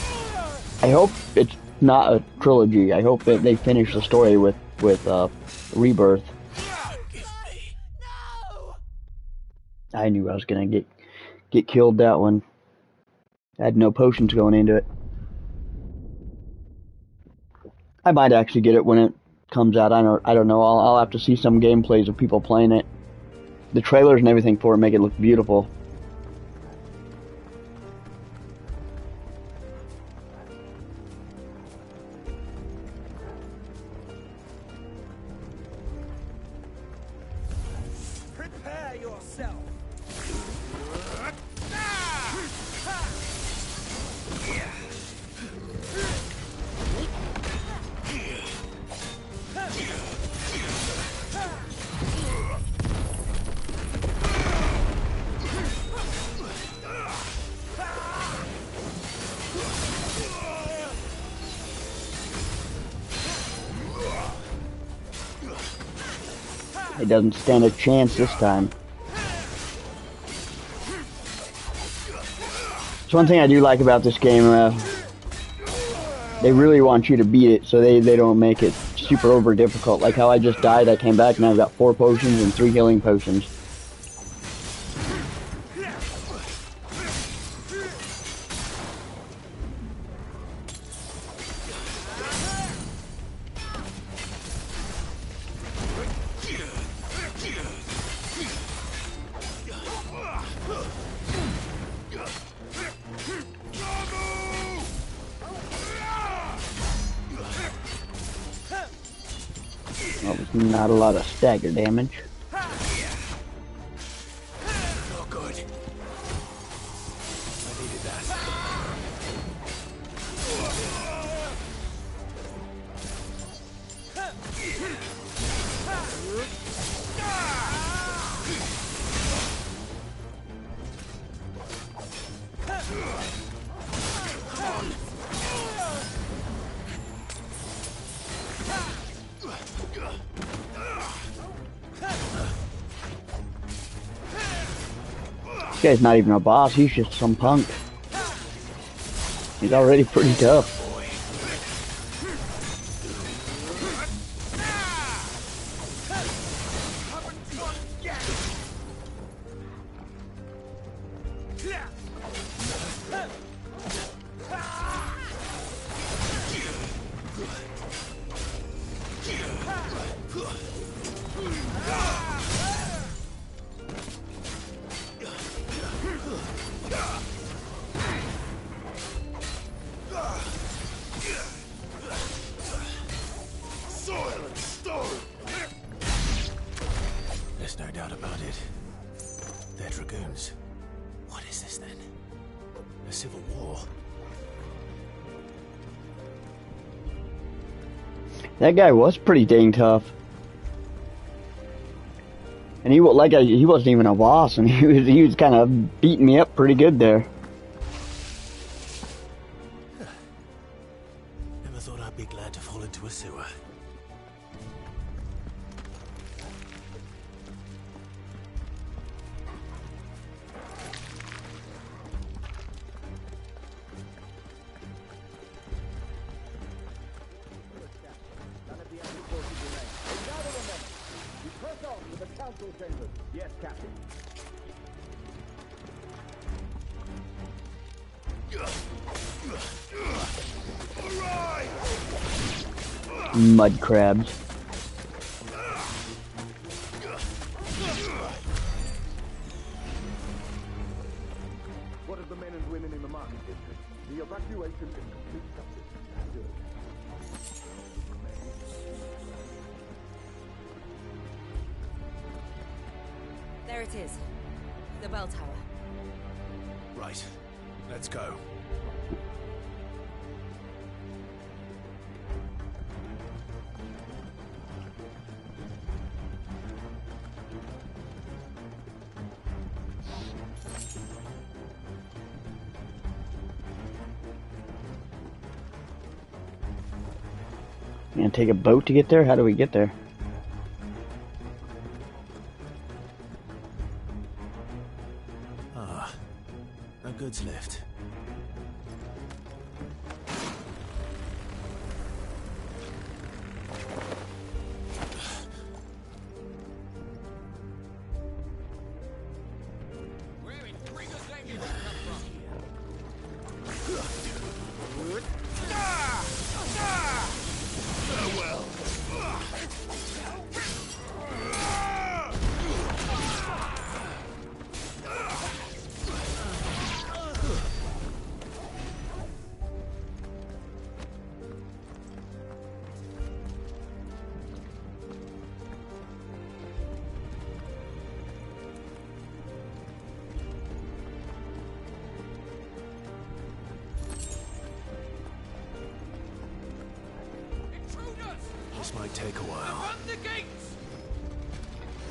I hope it's not a trilogy. I hope that they finish the story with Rebirth. I knew I was gonna get killed that one. I had no potions going into it. I might actually get it when it comes out. I don't know. I'll have to see some gameplays of people playing it. The trailers and everything for it make it look beautiful. yourself. He doesn't stand a chance this time. It's one thing I do like about this game. They really want you to beat it, so they don't make it super over difficult. Like how I just died, I came back, and I've got 4 potions and 3 healing potions. Well, not a lot of stagger damage. Not good. I needed that. This guy's not even a boss, he's just some punk. He's already pretty tough. There's no doubt about it. They're dragoons. What is this then? A civil war? That guy was pretty dang tough. And he wasn't even a boss, and he was kind of beating me up pretty good there. Never thought I'd be glad to fall into a sewer. Yes, Captain. Mud crabs. What of the men and women in the market district? The evacuation is complete, Captain. Good. There it is. The bell tower. Right. Let's go. You gonna take a boat to get there? How do we get there? Ah, a goods lift. Might take a while.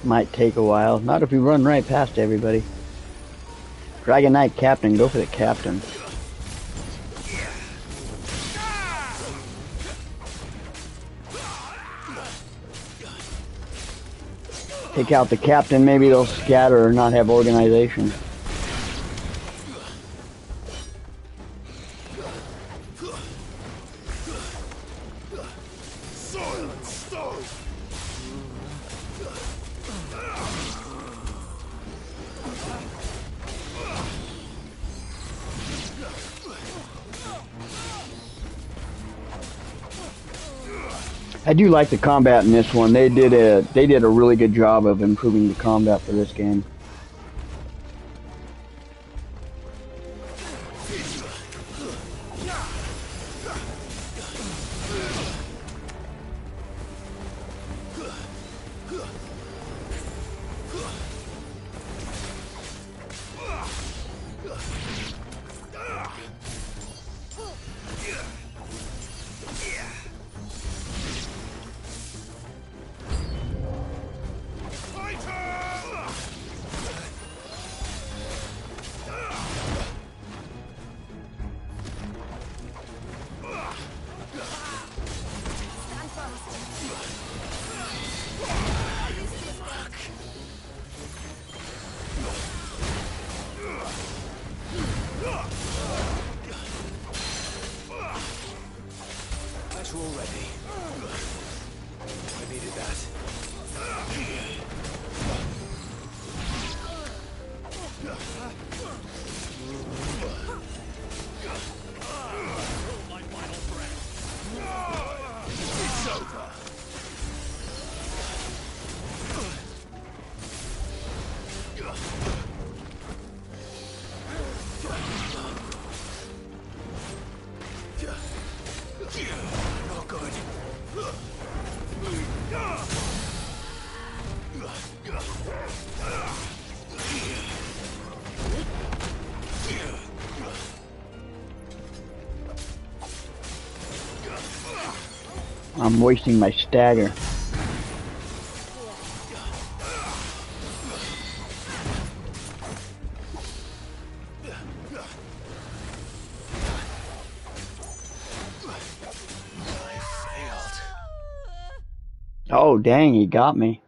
Might take a while. Not if we run right past everybody. Dragon Knight Captain, go for the Captain. Take out the Captain, maybe they'll scatter or not have organization. I do like the combat in this one. They did a really good job of improving the combat for this game. I'm wasting my stagger. Oh dang, he got me.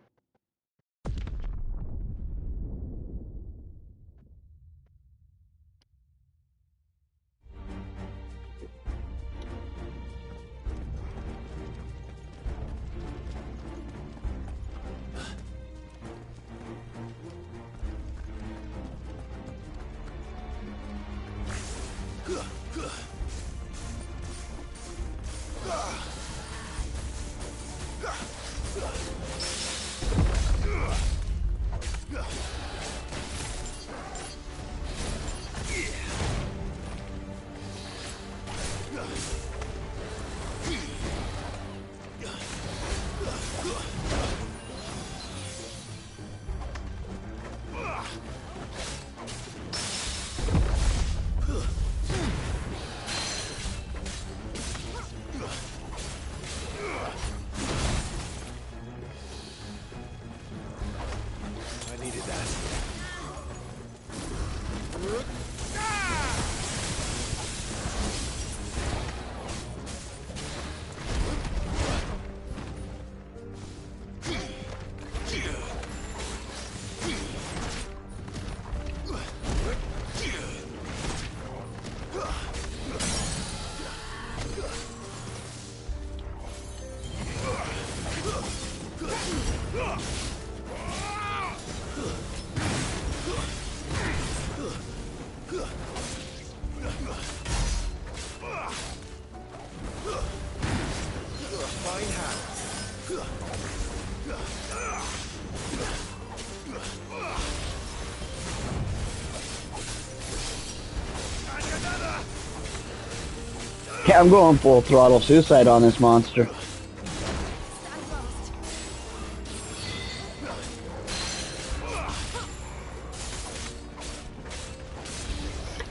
Yeah, I'm going full throttle suicide on this monster.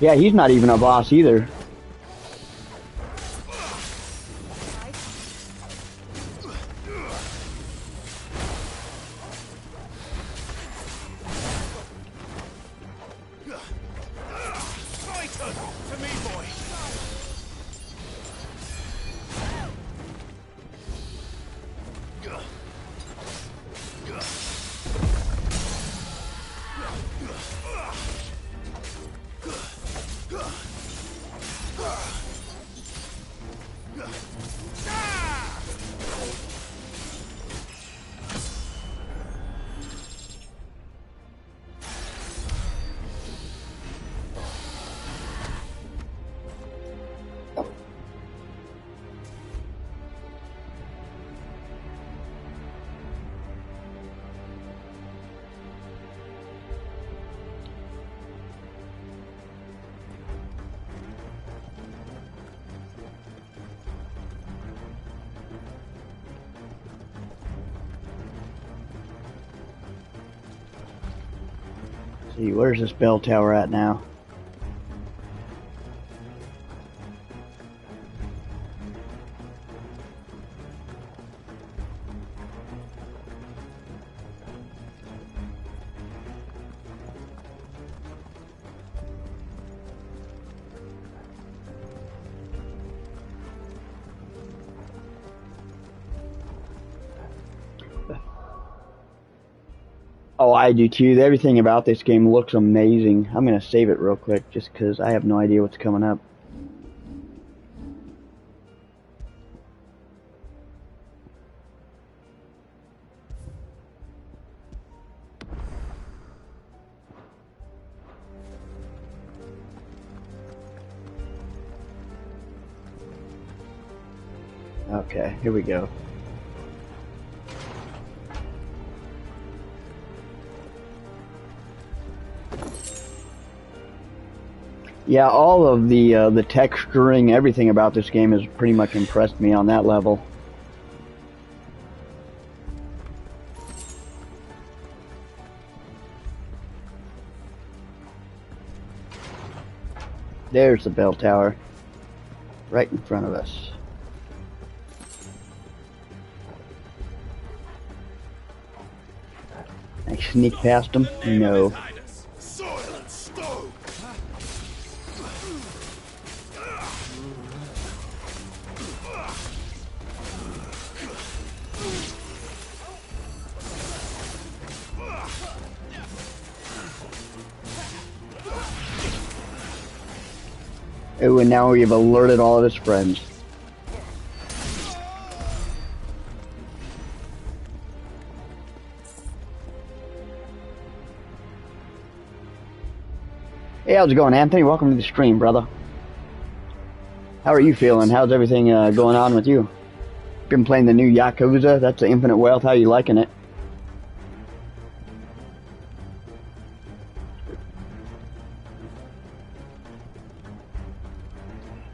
Yeah, he's not even a boss either. To me, boy. See, where's this bell tower at now? Oh, I do too. Everything about this game looks amazing. I'm going to save it real quick just because I have no idea what's coming up. Okay, here we go. Yeah, all of the texturing, everything about this game has pretty much impressed me on that level. There's the bell tower, right in front of us. I sneak past him? No. Oh, and now we've alerted all of his friends. Hey, how's it going, Anthony? Welcome to the stream, brother. How are you feeling? How's everything going on with you? Been playing the new Yakuza? That's the Infinite Wealth. How you liking it?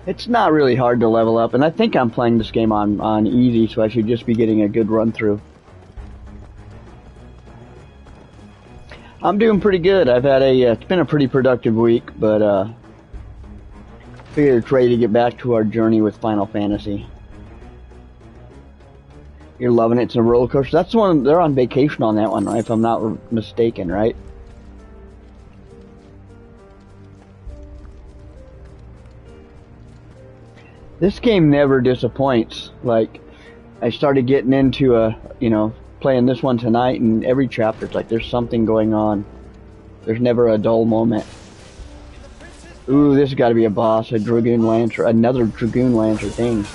It's not really hard to level up, and I think I'm playing this game on easy, so I should just be getting a good run through. I'm doing pretty good. I've had it's been a pretty productive week, but figured it's ready to get back to our journey with Final Fantasy. You're loving it. It's a roller coaster. That's the one, they're on vacation on that one, right? If I'm not mistaken, right? This game never disappoints. Like, I started getting into playing this one tonight, and every chapter it's like there's something going on. There's never a dull moment. Ooh, this has got to be a boss, a Dragoon Lancer, another Dragoon Lancer thing.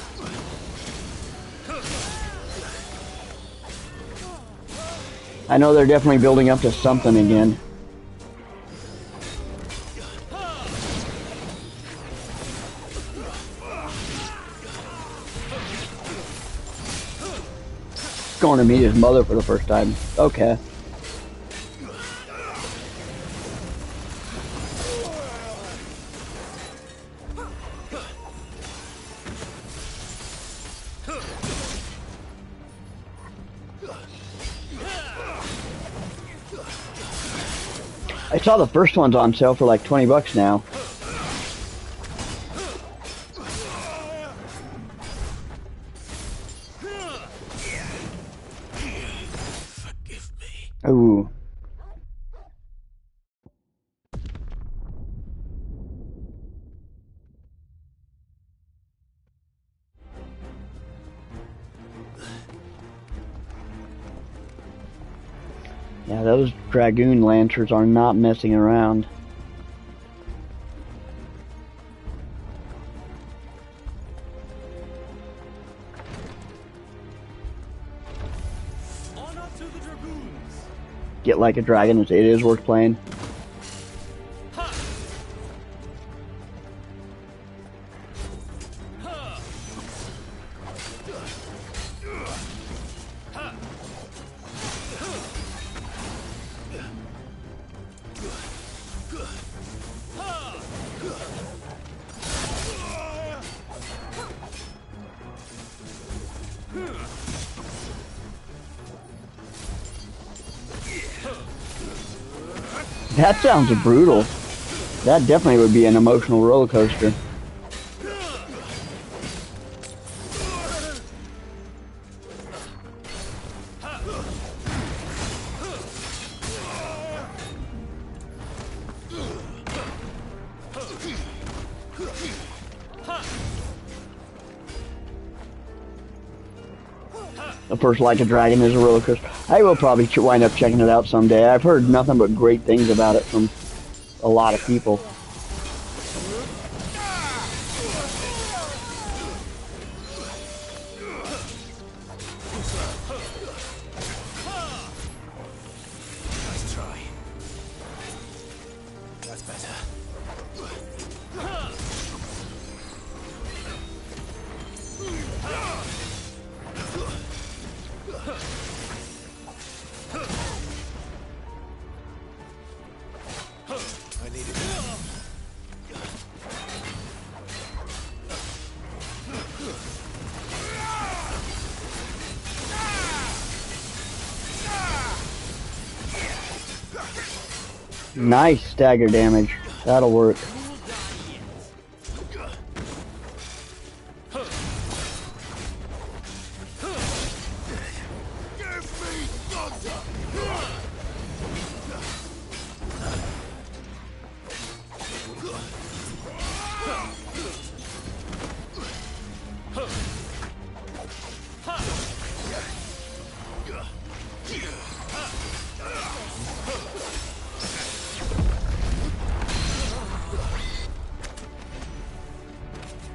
I know they're definitely building up to something again. Going to meet his mother for the first time. Okay. I saw the first one's on sale for like 20 bucks now. Ooh. Yeah, those Dragoon Lancers are not messing around. Get like a dragon, it is worth playing. That sounds brutal. That definitely would be an emotional roller coaster. The first Like a Dragon is a roller coaster. I will probably wind up checking it out someday. I've heard nothing but great things about it from a lot of people. Nice try. That's better. I need it. Nice stagger damage. That'll work.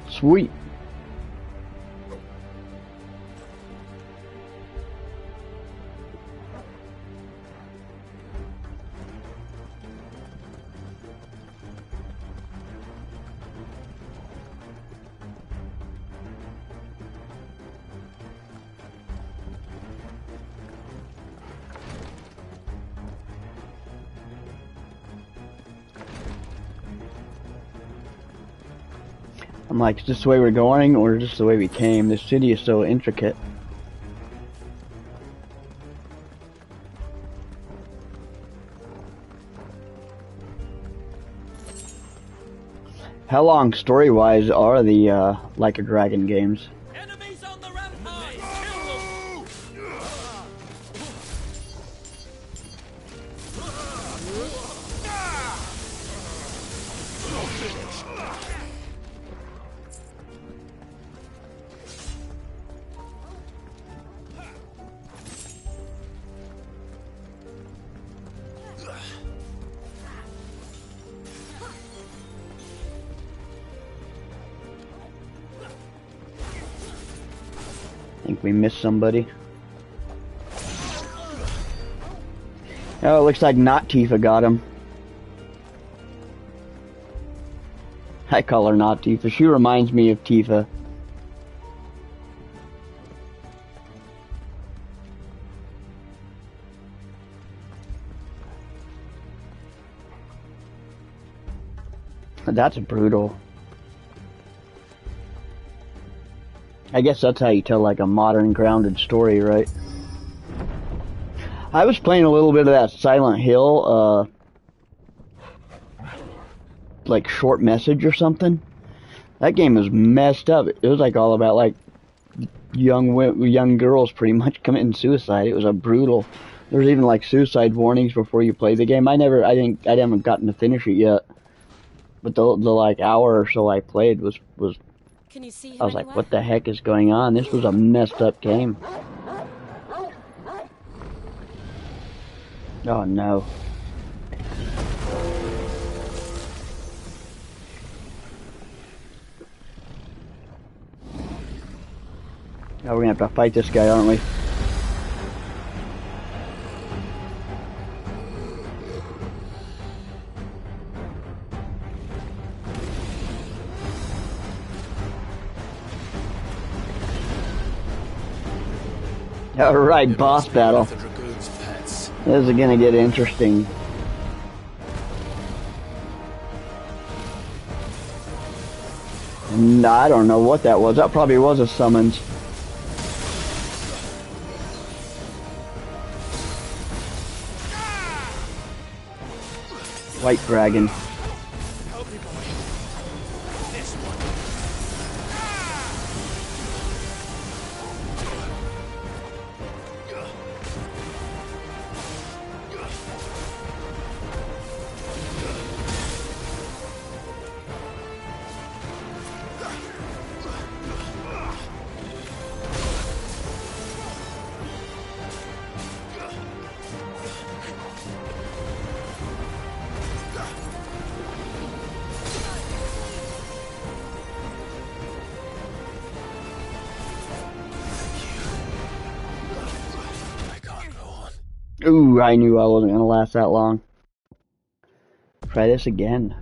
Sweet. I'm like, is this the way we're going, or is this the way we came? This city is so intricate. How long, story-wise, are the Like a Dragon games? I think we missed somebody. Oh, it looks like not Tifa got him. I call her not Tifa. She reminds me of Tifa. That's brutal. I guess that's how you tell like a modern grounded story, right? I was playing a little bit of that Silent Hill, like short message or something. That game was messed up. It was like all about like young girls pretty much committing suicide. It was a brutal. There's even like suicide warnings before you play the game. I haven't gotten to finish it yet. But the like hour or so I played was Can you see I was like, what the heck is going on? This was a messed up game. Oh no. Now we're gonna have to fight this guy, aren't we? Alright, boss battle. This is gonna get interesting. I don't know what that was. That probably was a summons. White dragon. Ooh, I knew I wasn't gonna last that long. Try this again.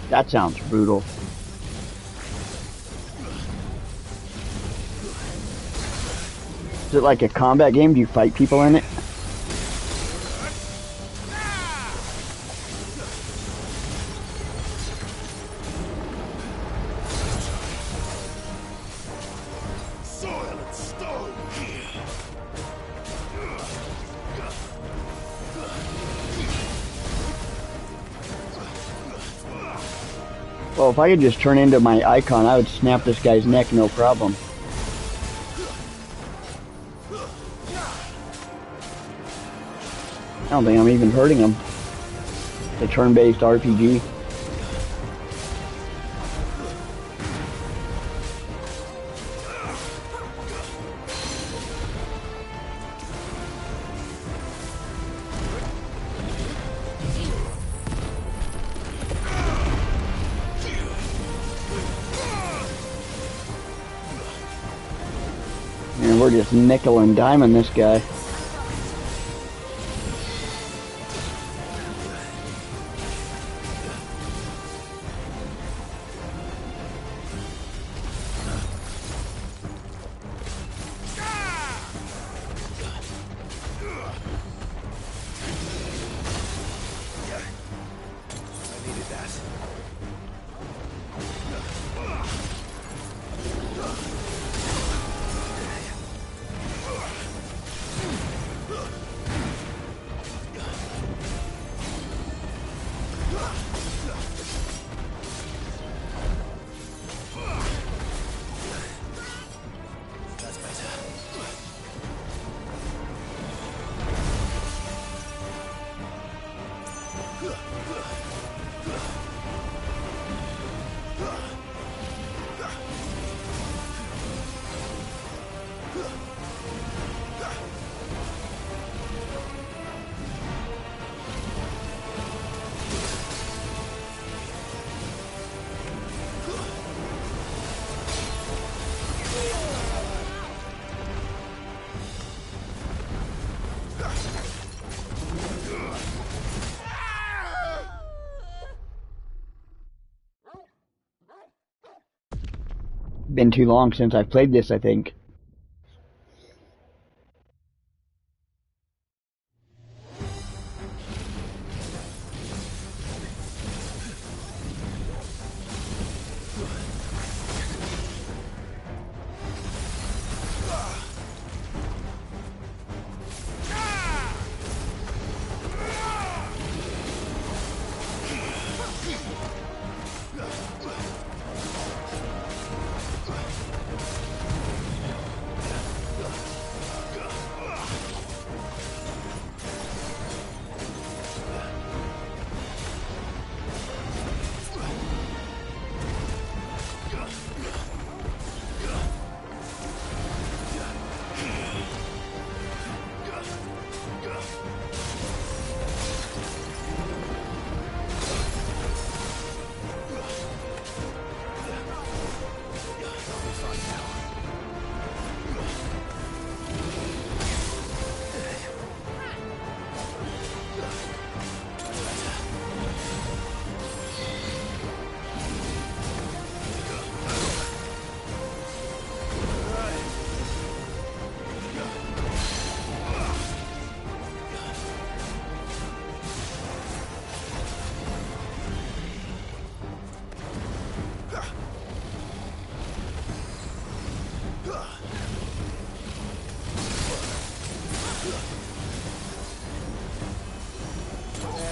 That sounds brutal. Is it like a combat game? Do you fight people in it? Well, if I could just turn into my icon, I would snap this guy's neck, no problem. I don't think I'm even hurting him. The turn-based RPG. And we're just nickel and diming this guy. Been too long since I've played this, I think.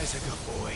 There's a good boy.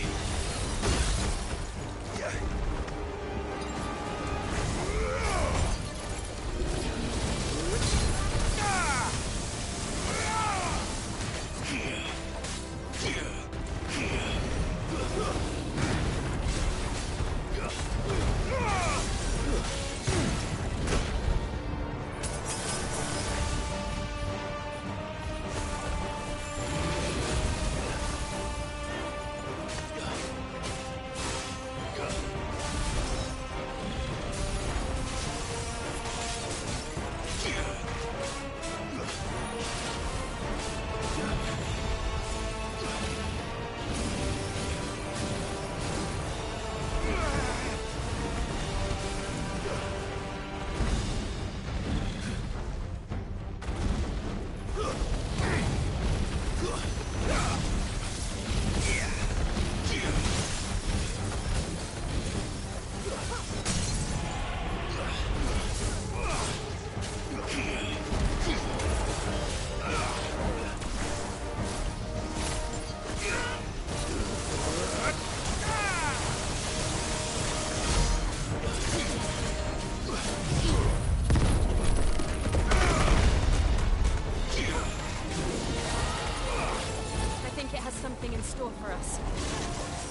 Something in store for us.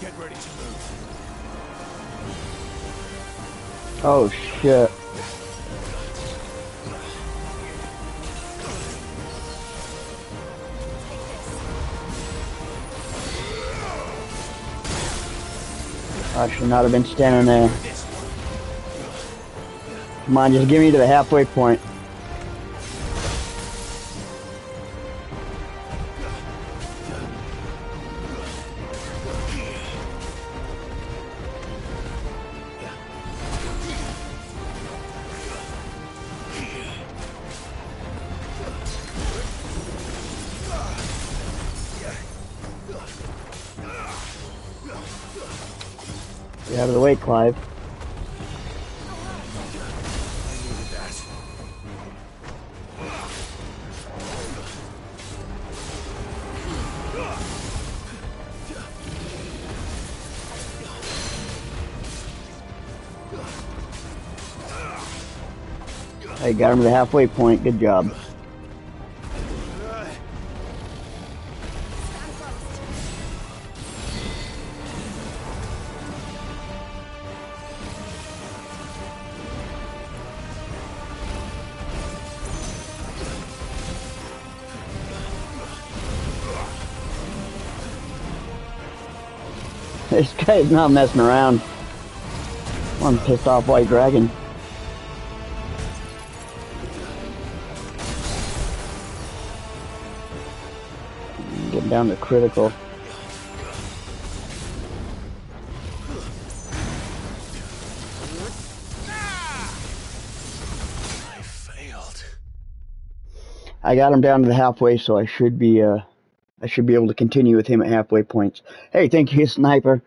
Get ready to move. Oh shit. I should not have been standing there. Come on, just get me to the halfway point. Get out of the way, Clive. Hey, got him to the halfway point. Good job. This guy's not messing around. One pissed off white dragon. Getting down to critical. I failed. I got him down to the halfway, so I should be able to continue with him at halfway points. Hey, thank you, Sniper.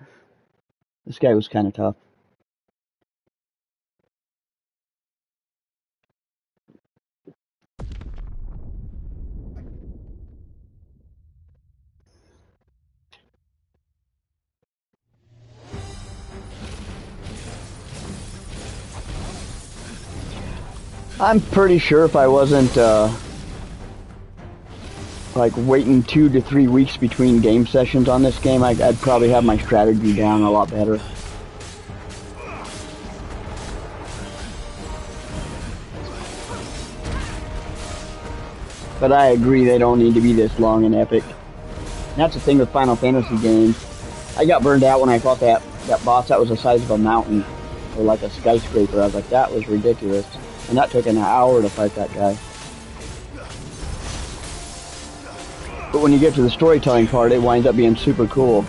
This guy was kind of tough. I'm pretty sure if I wasn't like waiting 2 to 3 weeks between game sessions on this game, I'd probably have my strategy down a lot better. But I agree, they don't need to be this long and epic. And that's the thing with Final Fantasy games. I got burned out when I fought that boss that was the size of a mountain, or like a skyscraper. I was like, that was ridiculous. And that took an hour to fight that guy. But when you get to the storytelling part, it winds up being super cool.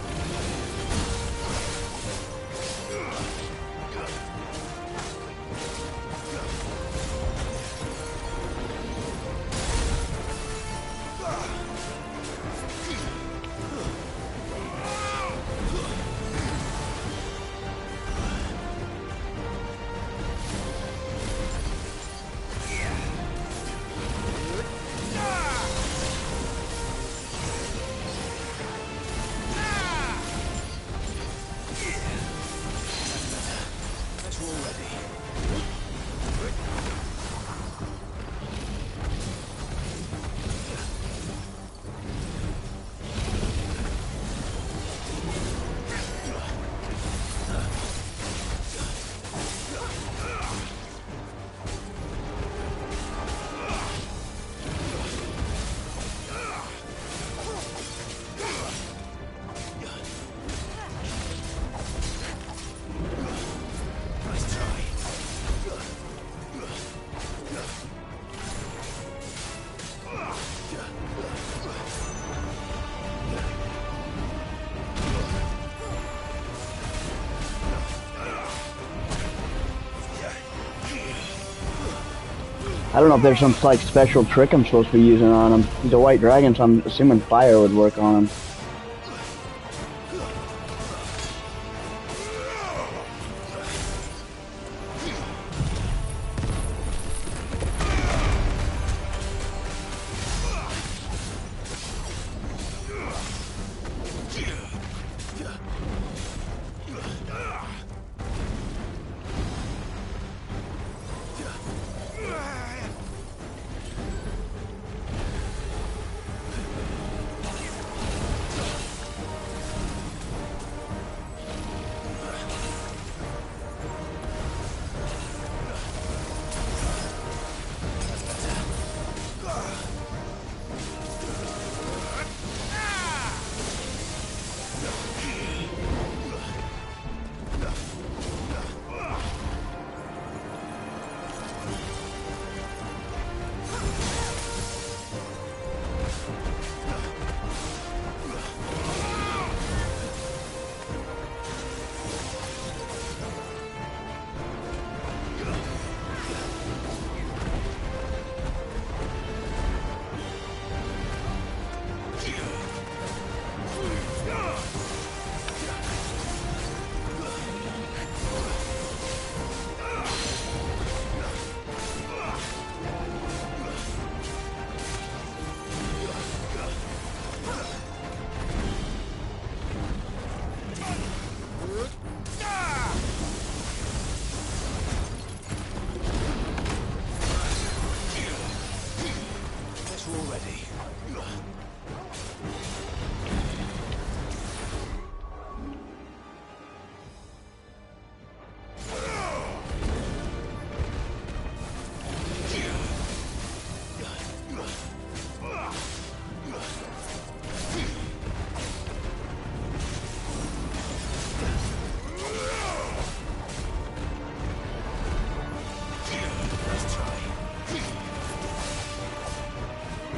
I don't know if there's some like special trick I'm supposed to be using on him. He's a white dragon, so I'm assuming fire would work on him.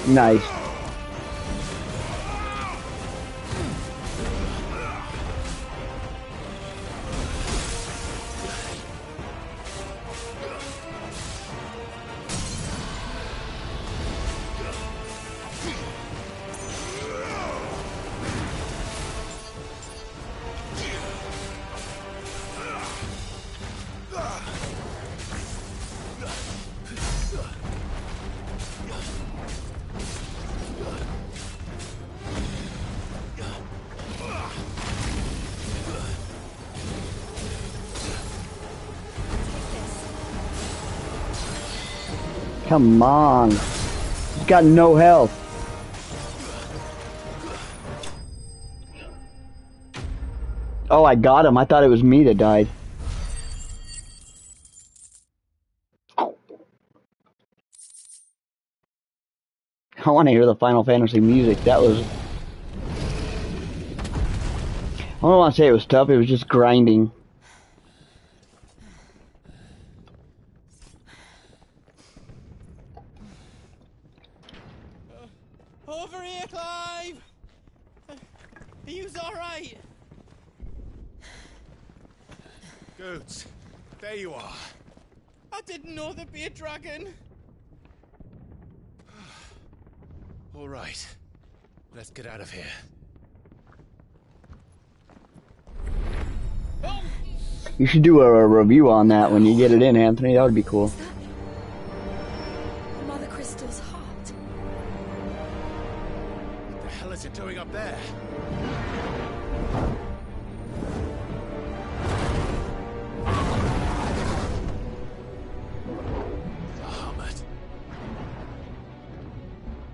Nice. Come on. He's got no health. Oh, I got him. I thought it was me that died. I want to hear the Final Fantasy music. That was... I don't want to say it was tough. It was just grinding. Over here, Clive! Are you alright? Goods, there you are. I didn't know there'd be a dragon. All right. Let's get out of here. You should do a review on that when you get it in, Anthony. That would be cool. Mother Crystal's heart. What the hell is it doing up there?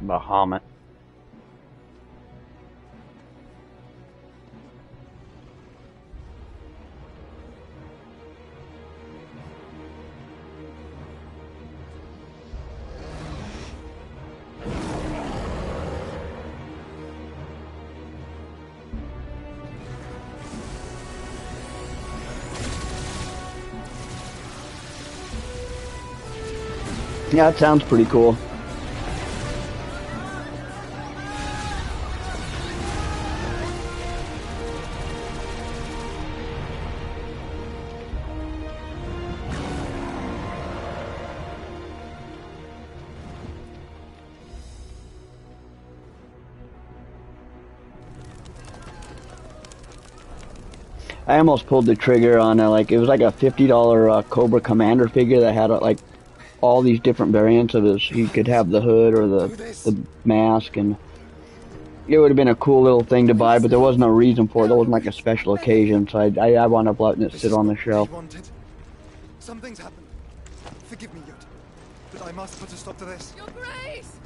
Bahamut. Yeah, that sounds pretty cool. I almost pulled the trigger on like it was like a $50 Cobra Commander figure that had like all these different variants of his. You could have the hood or the mask, and it would have been a cool little thing to buy, but there was no reason for it. There wasn't like a special occasion, so I wound up letting it sit on the shelf. Something's happened. Forgive me, Yod, but I must put a stop to this. Your Grace!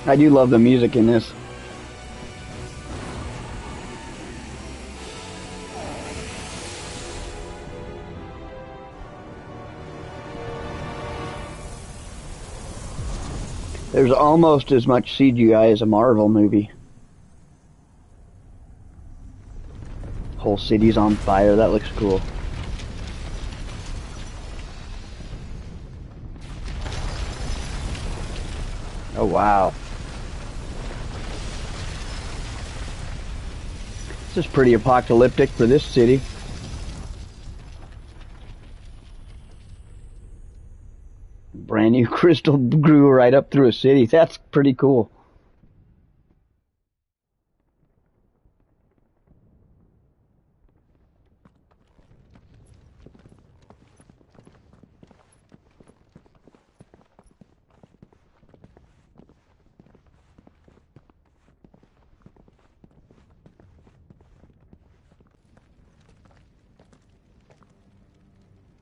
I do love the music in this. There's almost as much CGI as a Marvel movie. Whole city's on fire. That looks cool. Oh wow. This is pretty apocalyptic for this city. Brand new crystal grew right up through a city. That's pretty cool.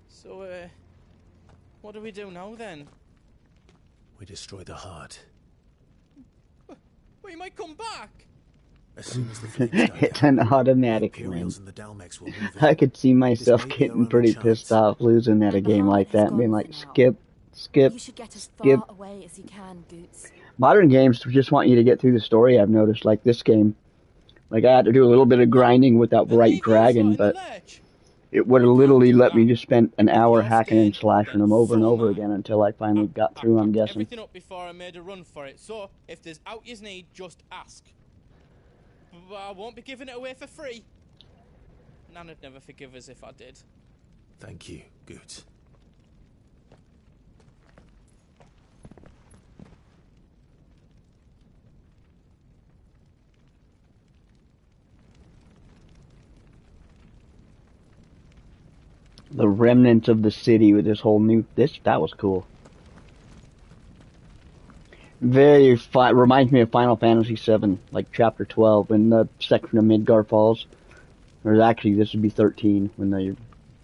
So, what do we do now then? We destroy the heart. We might come back! As soon as the flames die It's down, an automatic the win. Imperials and the Dalmex will move in. I could see myself This may be getting our only pretty chance. pissed off losing that a game like that and being like, skip, skip, You should get as skip. far away as you can, Goots. Modern games just want you to get through the story, I've noticed, like this game. Like I had to do a little bit of grinding with that bright dragon, but it would have literally let me just spend an hour hacking and slashing them over and over again until I finally got through, I'm guessing. Everything up before I made a run for it, so if there's out you need, just ask. But I won't be giving it away for free. Nana'd never forgive us if I did. Thank you, Good. The remnants of the city with this whole new... that was cool. Very reminds me of Final Fantasy VII, like Chapter 12, when the section of Midgar falls. Or actually, this would be 13, when they're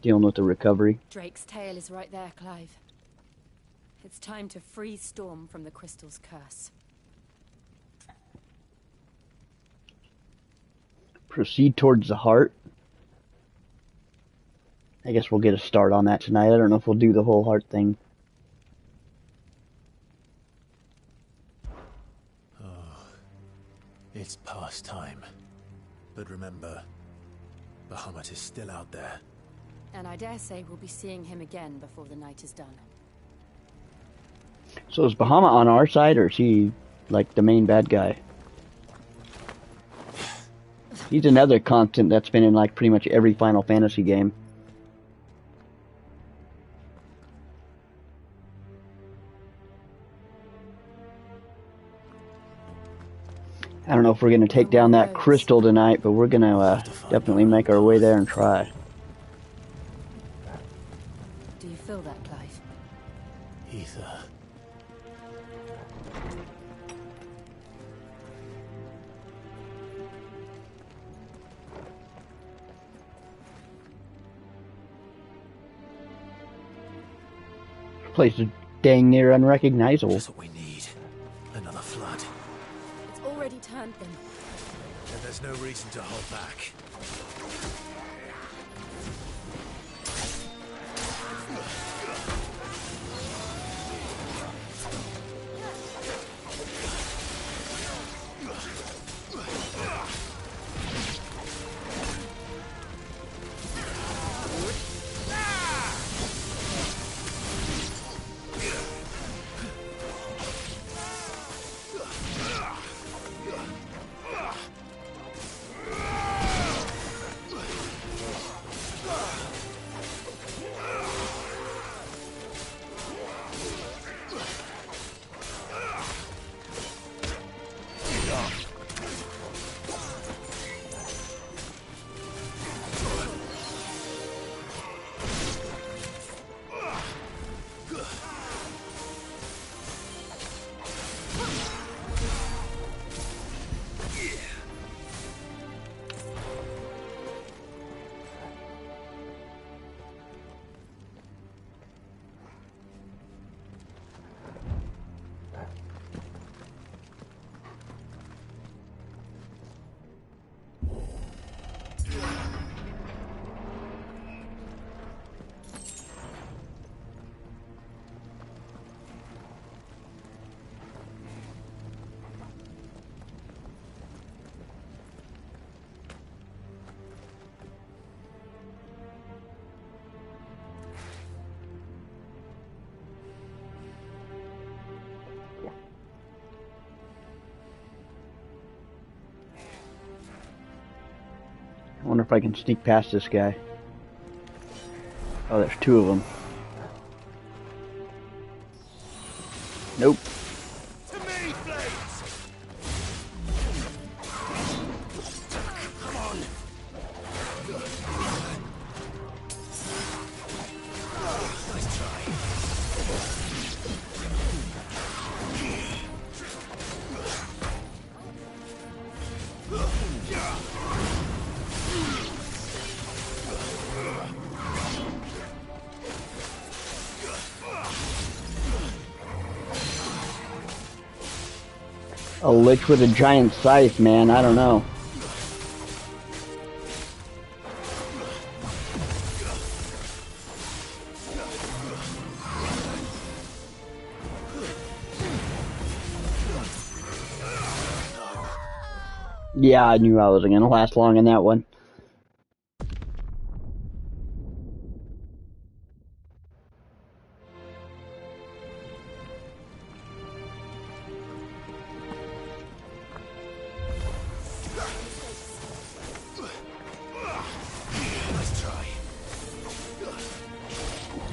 dealing with the recovery. Drake's tail is right there, Clive. It's time to free Storm from the crystal's curse. Proceed towards the heart. I guess we'll get a start on that tonight. I don't know if we'll do the whole heart thing. Oh, it's past time. But remember, Bahamut is still out there. And I dare say we'll be seeing him again before the night is done. So is Bahamut on our side, or is he, like, the main bad guy? He's another constant that's been in, like, pretty much every Final Fantasy game. I don't know if we're going to take down that crystal tonight, but we're going to definitely make our way there and try. Do you feel that, Clive? Ether. This place is dang near unrecognizable. Just what we need. Another flood. It's already turned them. And there's no reason to hold back. I wonder if I can sneak past this guy. Oh, there's two of them. Nope. To me, Blades! Come on! Nice try. A lich with a giant scythe, man. I don't know. Yeah, I knew I wasn't gonna last long in that one.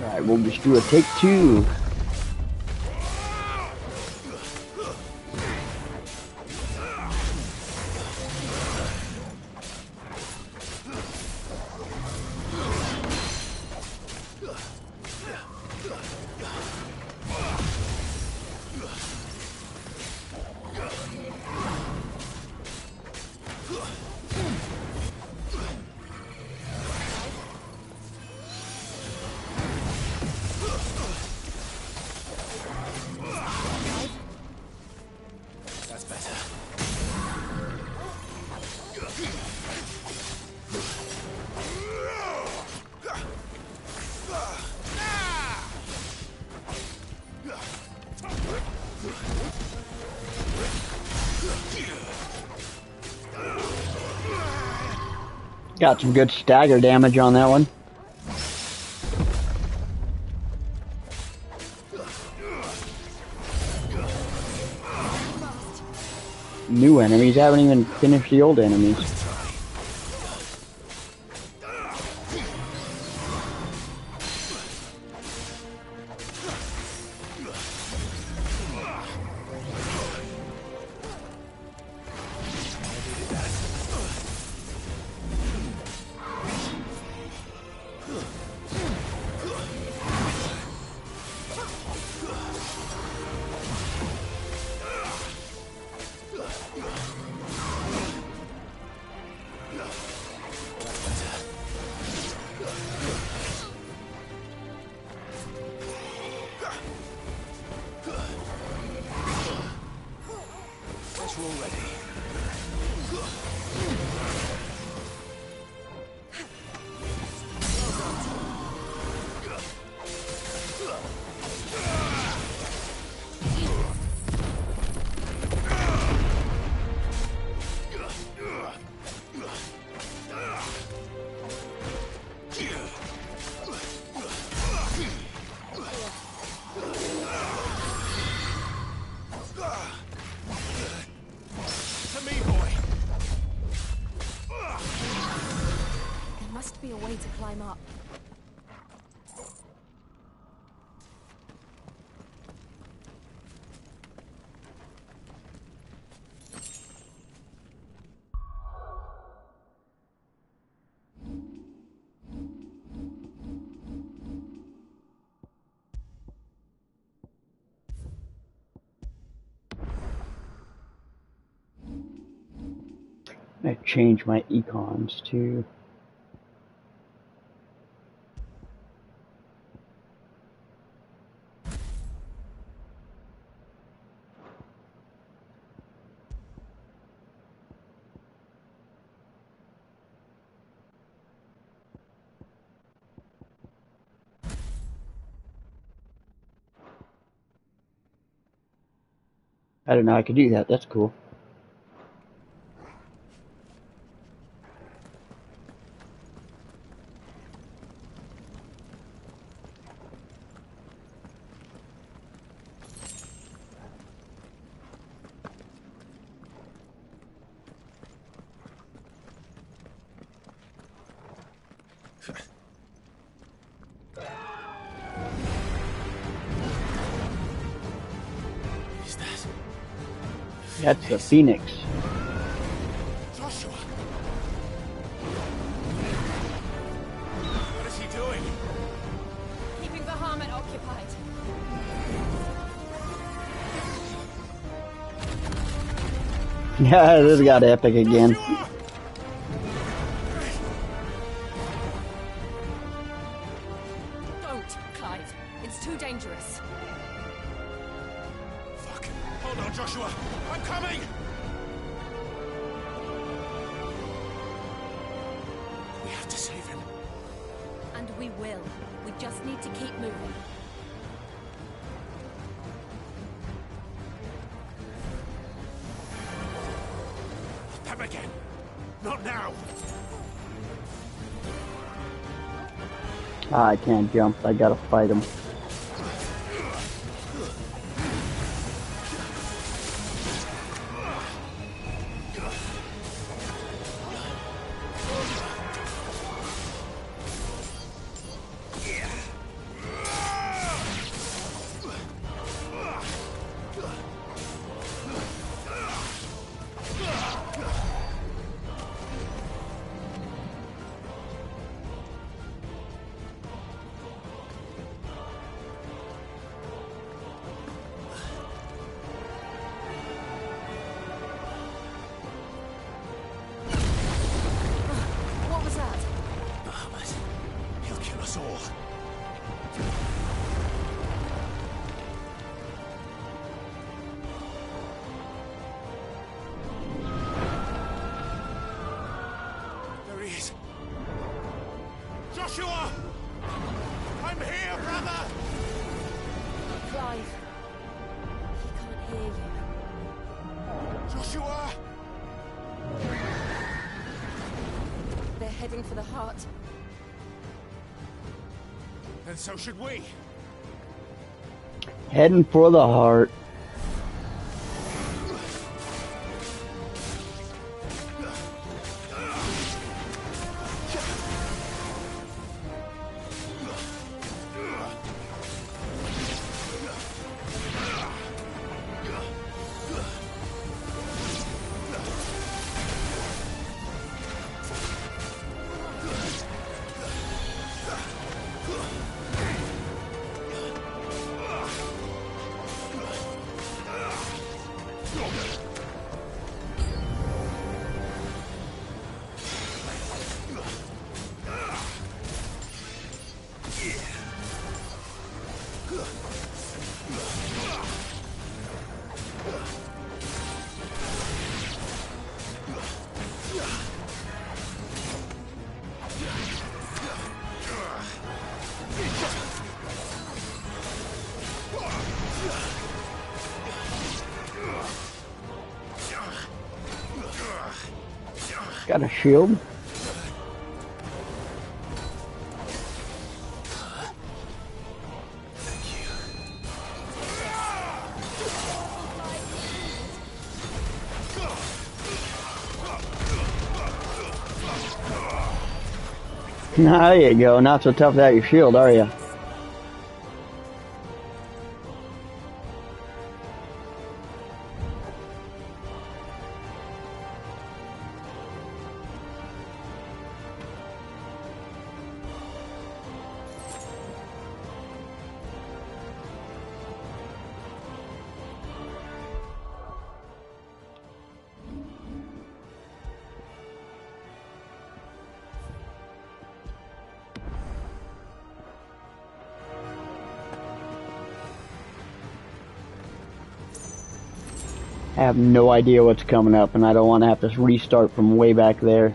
Alright, we'll just do a take two. That's better. Got some good stagger damage on that one. New enemies, haven't even finished the old enemies. Guess we're all ready. To me, boy. There must be a way to climb up. I change my econs too. I didn't know I could do that. That's cool. Is that? That's the Phoenix. Joshua! What is he doing? Keeping Bahamut occupied. Yeah, this got epic again. Don't, Clive. It's too dangerous. Fuck. Hold on, Joshua. I'm coming! We have to save him. And we will. We just need to keep moving. Them again. Not now. I can't jump. I gotta fight him. What was that? Bahamut. He'll kill us all. There he is. Joshua! I'm here, brother! Clive. He can't hear you. Joshua! They're heading for the heart. Then so should we. Heading for the heart. Got a shield. There you go. Not so tough without your shield, are you? I have no idea what's coming up, and I don't want to have to restart from way back there.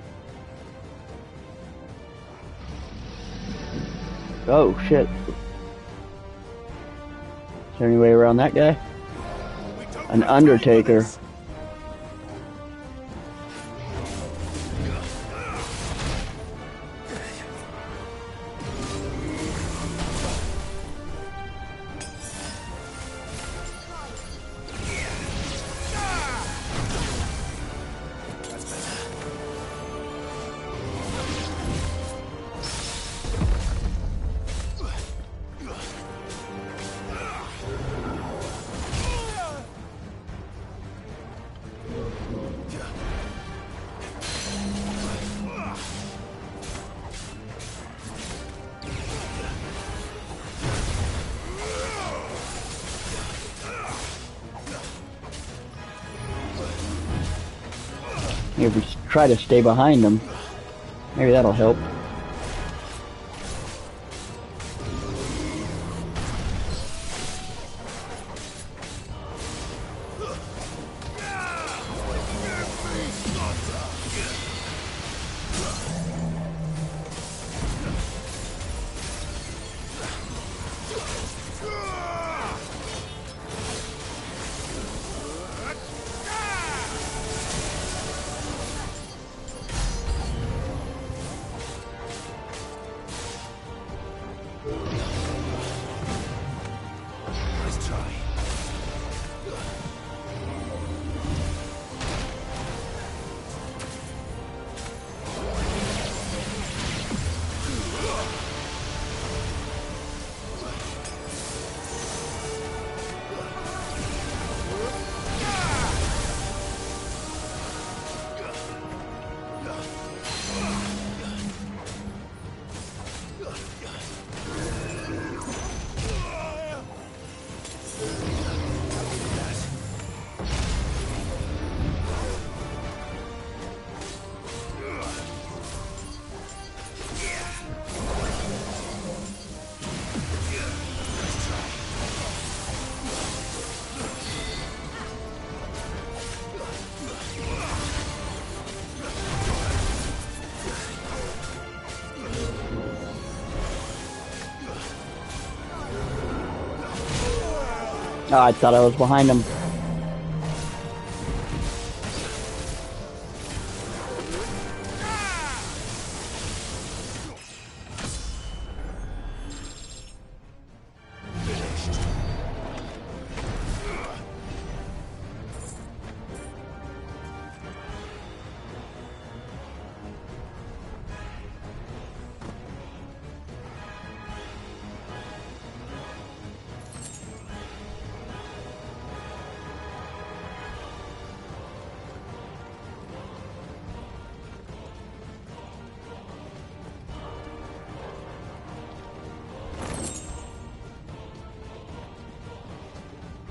Oh, shit. Is there any way around that guy? An Undertaker. If we try to stay behind them, maybe that'll help. Oh, I thought I was behind him.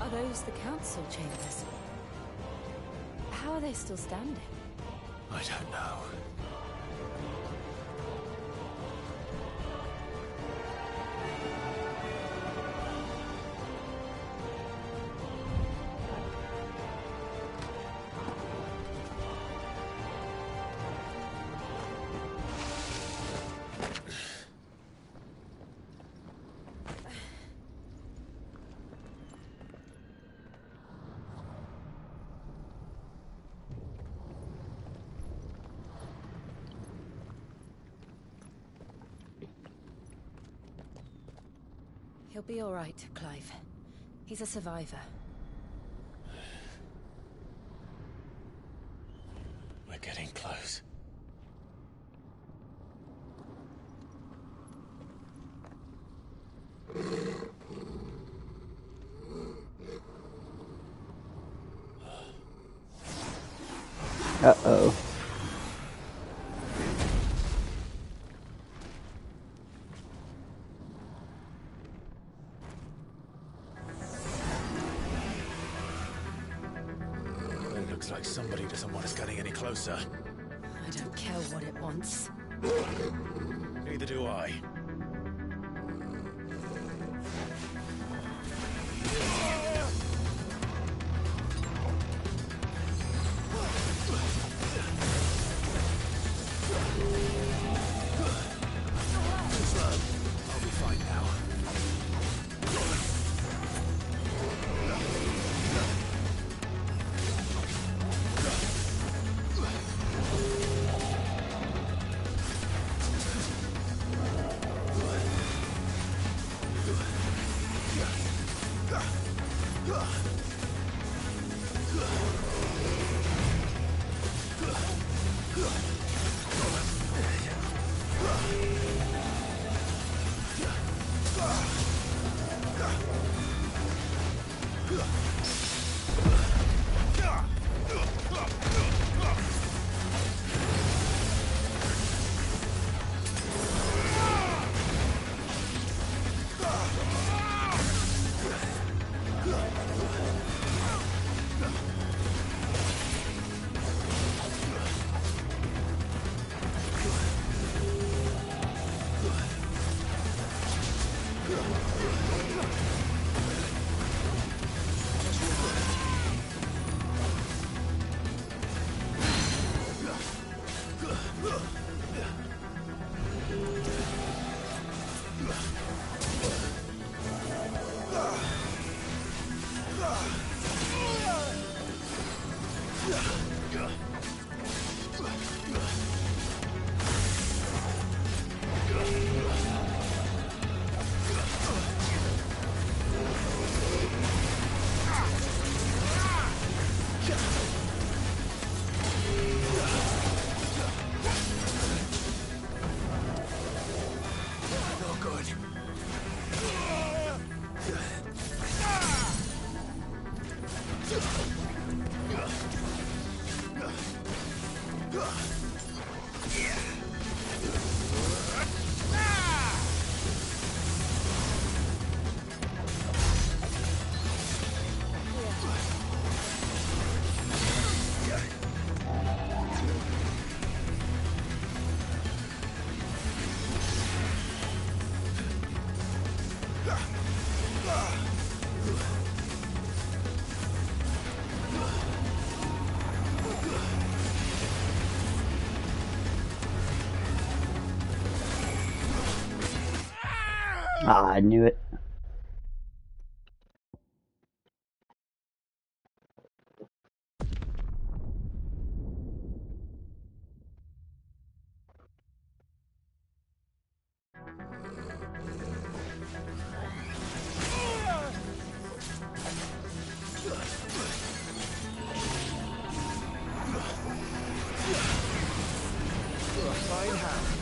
Are those the council chambers? How are they still standing? I don't know. He'll be all right, Clive. He's a survivor. We're getting close. Uh-oh. It looks like somebody doesn't want us getting any closer. I don't care what it wants. Neither do I. I'll be fine now. Ah, I knew it. Fine hand.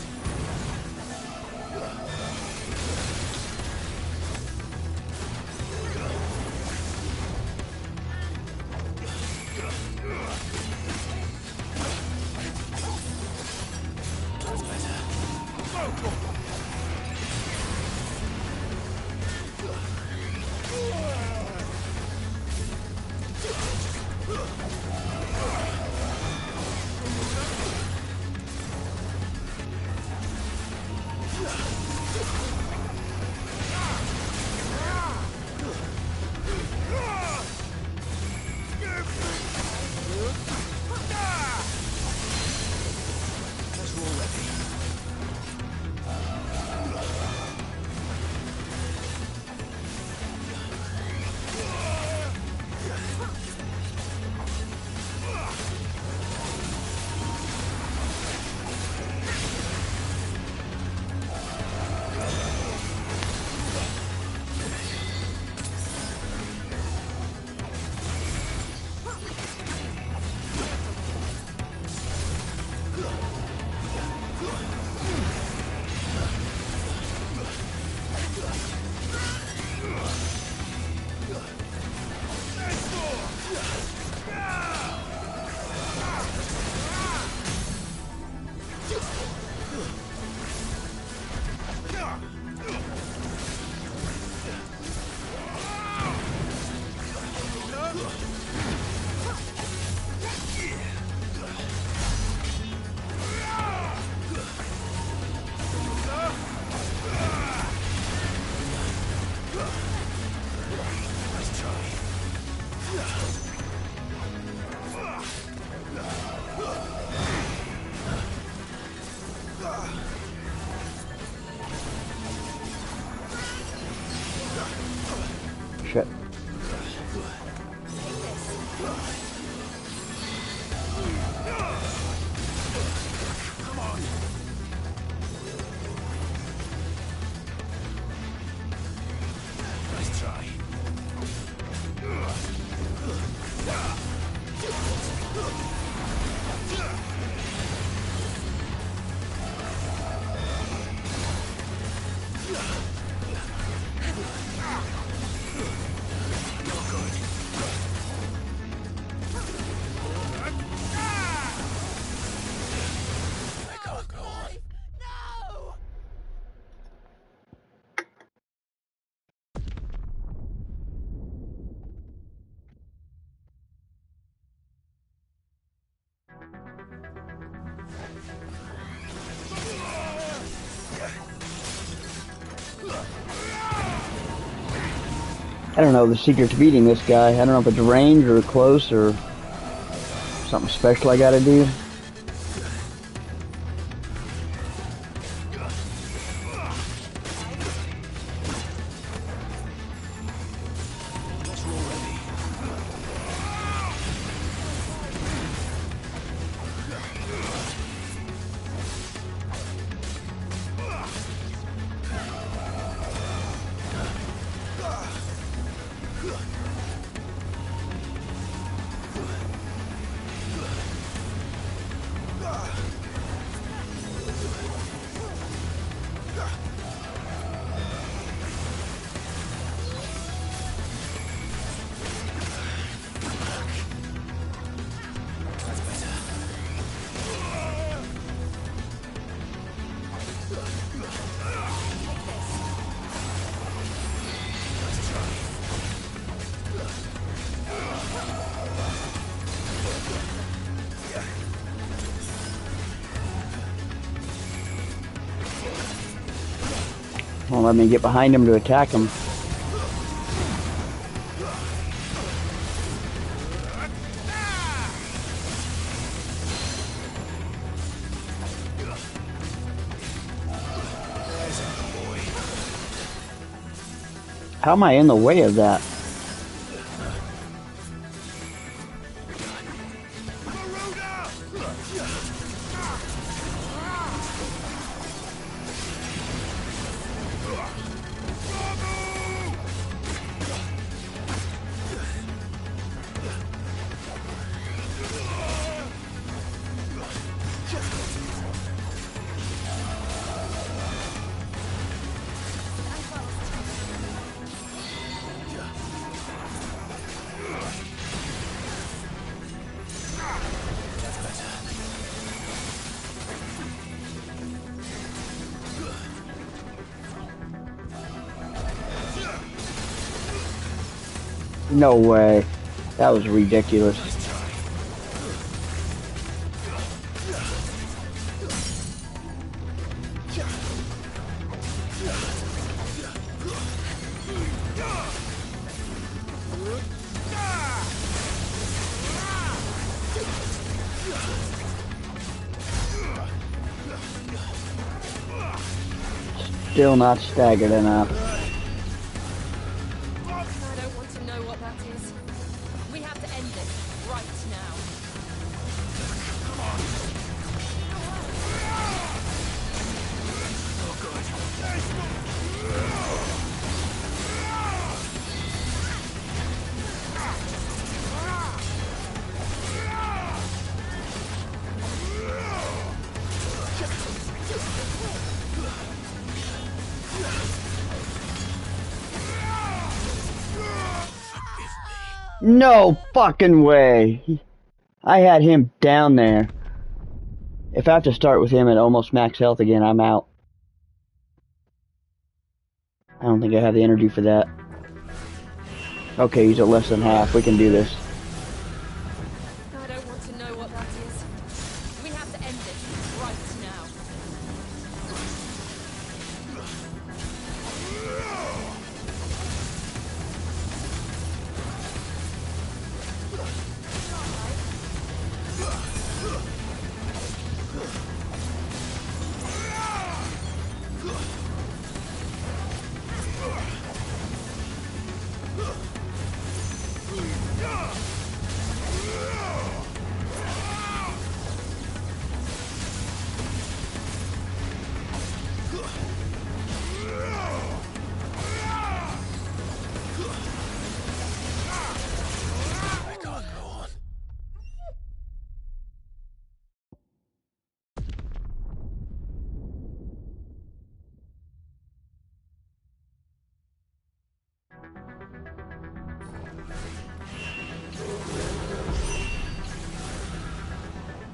Shit. Nice try. I don't know the secret to beating this guy. I don't know if it's range or close or something special I gotta do. Won't let me get behind him to attack him. How am I in the way of that? No way. That was ridiculous. Still not staggered enough. No fucking way. I had him down there. If I have to start with him at almost max health again, I'm out. I don't think I have the energy for that. Okay, he's at less than half. We can do this. I don't want to know what that is. We have to end this right now.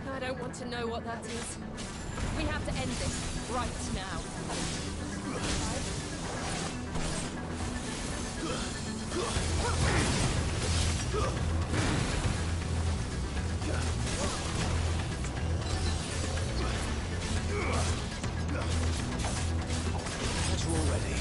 I don't want to know what that is. We have to end this right now. As we're ready.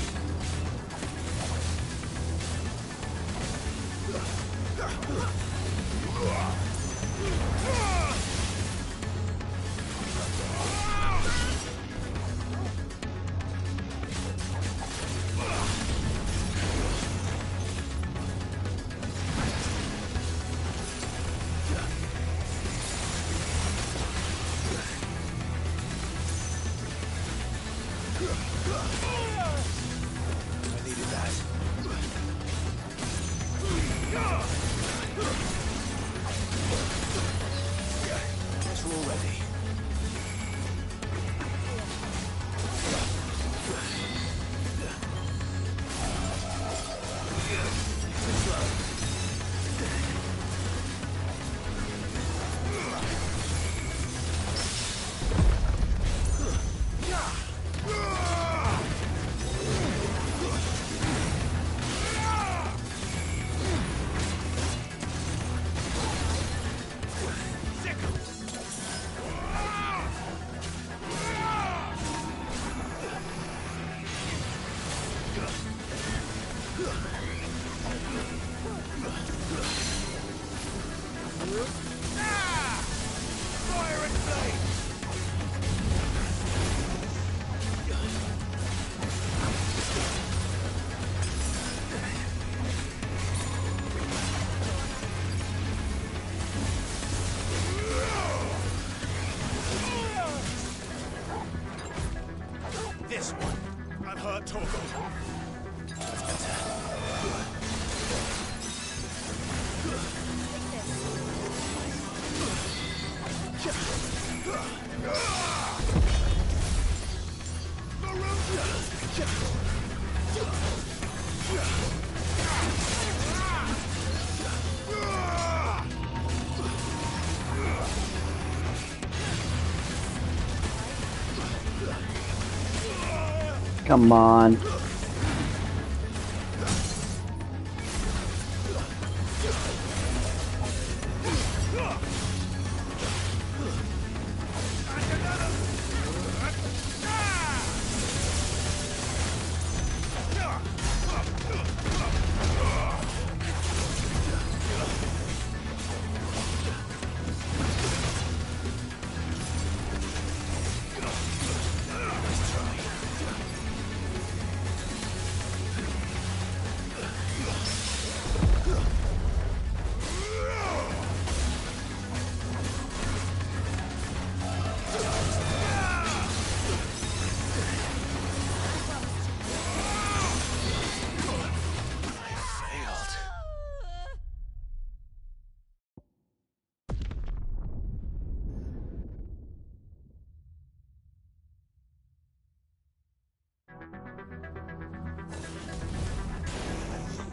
Come on.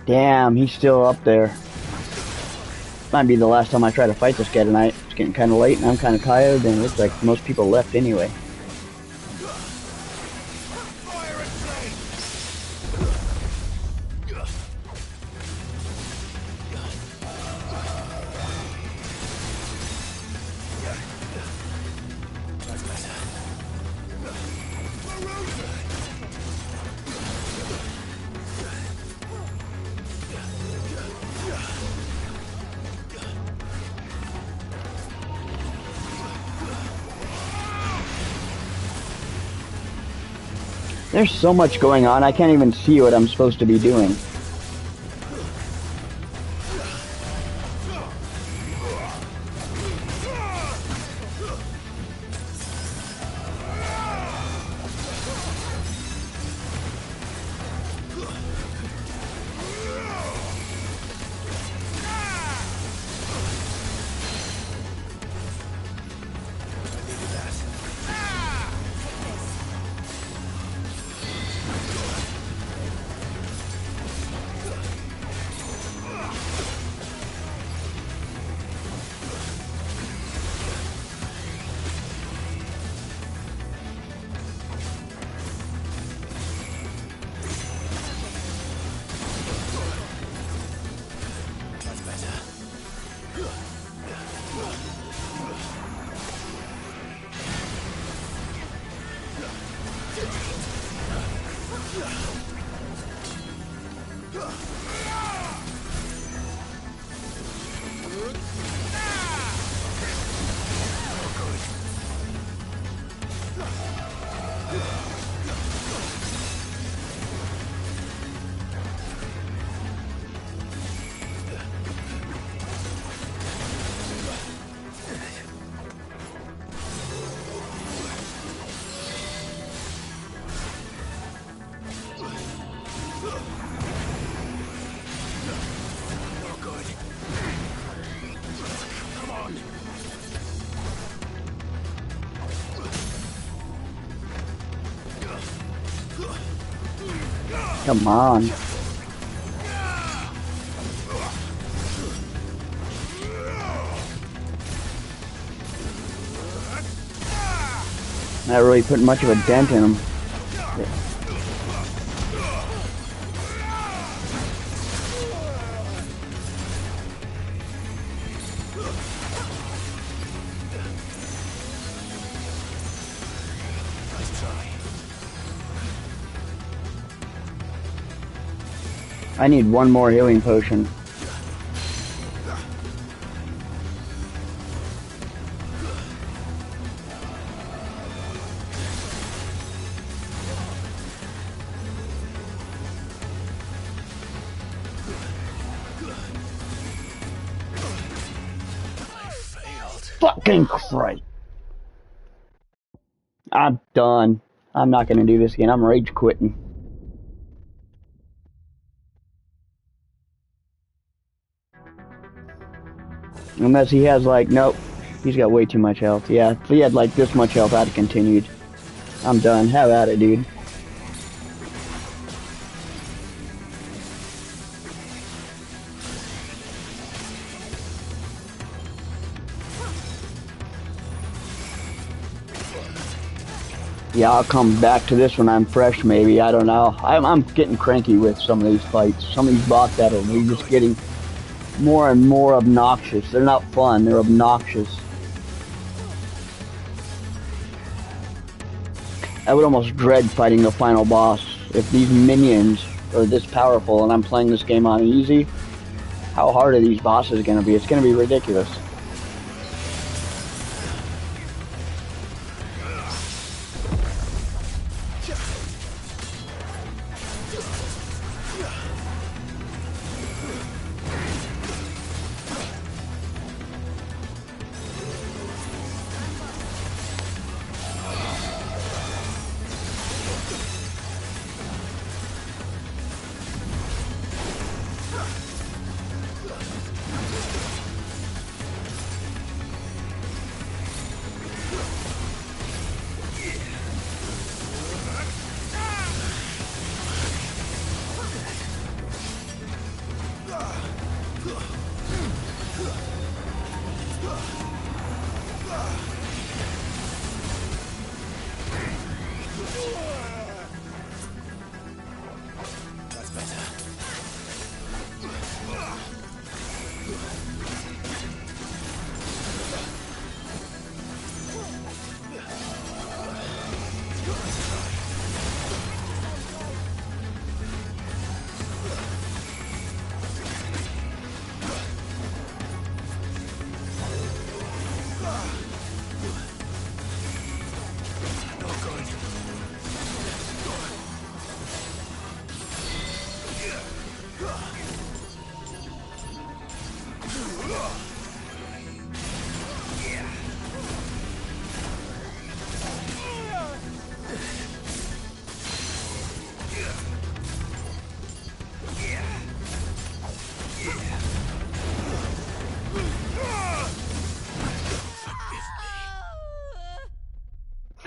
Damn, he's still up there. Might be the last time I try to fight this guy tonight. It's getting kind of late and I'm kind of tired, and it looks like most people left anyway. There's so much going on, I can't even see what I'm supposed to be doing. Come on. Not really putting much of a dent in him. I need one more healing potion. Fucking Christ. I'm done. I'm not gonna do this again. I'm rage quitting. Unless he has like, nope, he's got way too much health. Yeah, if he had like this much health, I'd have continued. I'm done. Have at it, dude. Yeah, I'll come back to this when I'm fresh, maybe. I don't know. I'm getting cranky with some of these fights. Some of these boss battles, they're just getting more and more obnoxious. They're not fun, they're obnoxious. I would almost dread fighting the final boss. If these minions are this powerful and I'm playing this game on easy, how hard are these bosses going to be? It's going to be ridiculous.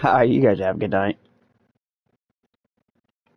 Alright, you guys have a good night.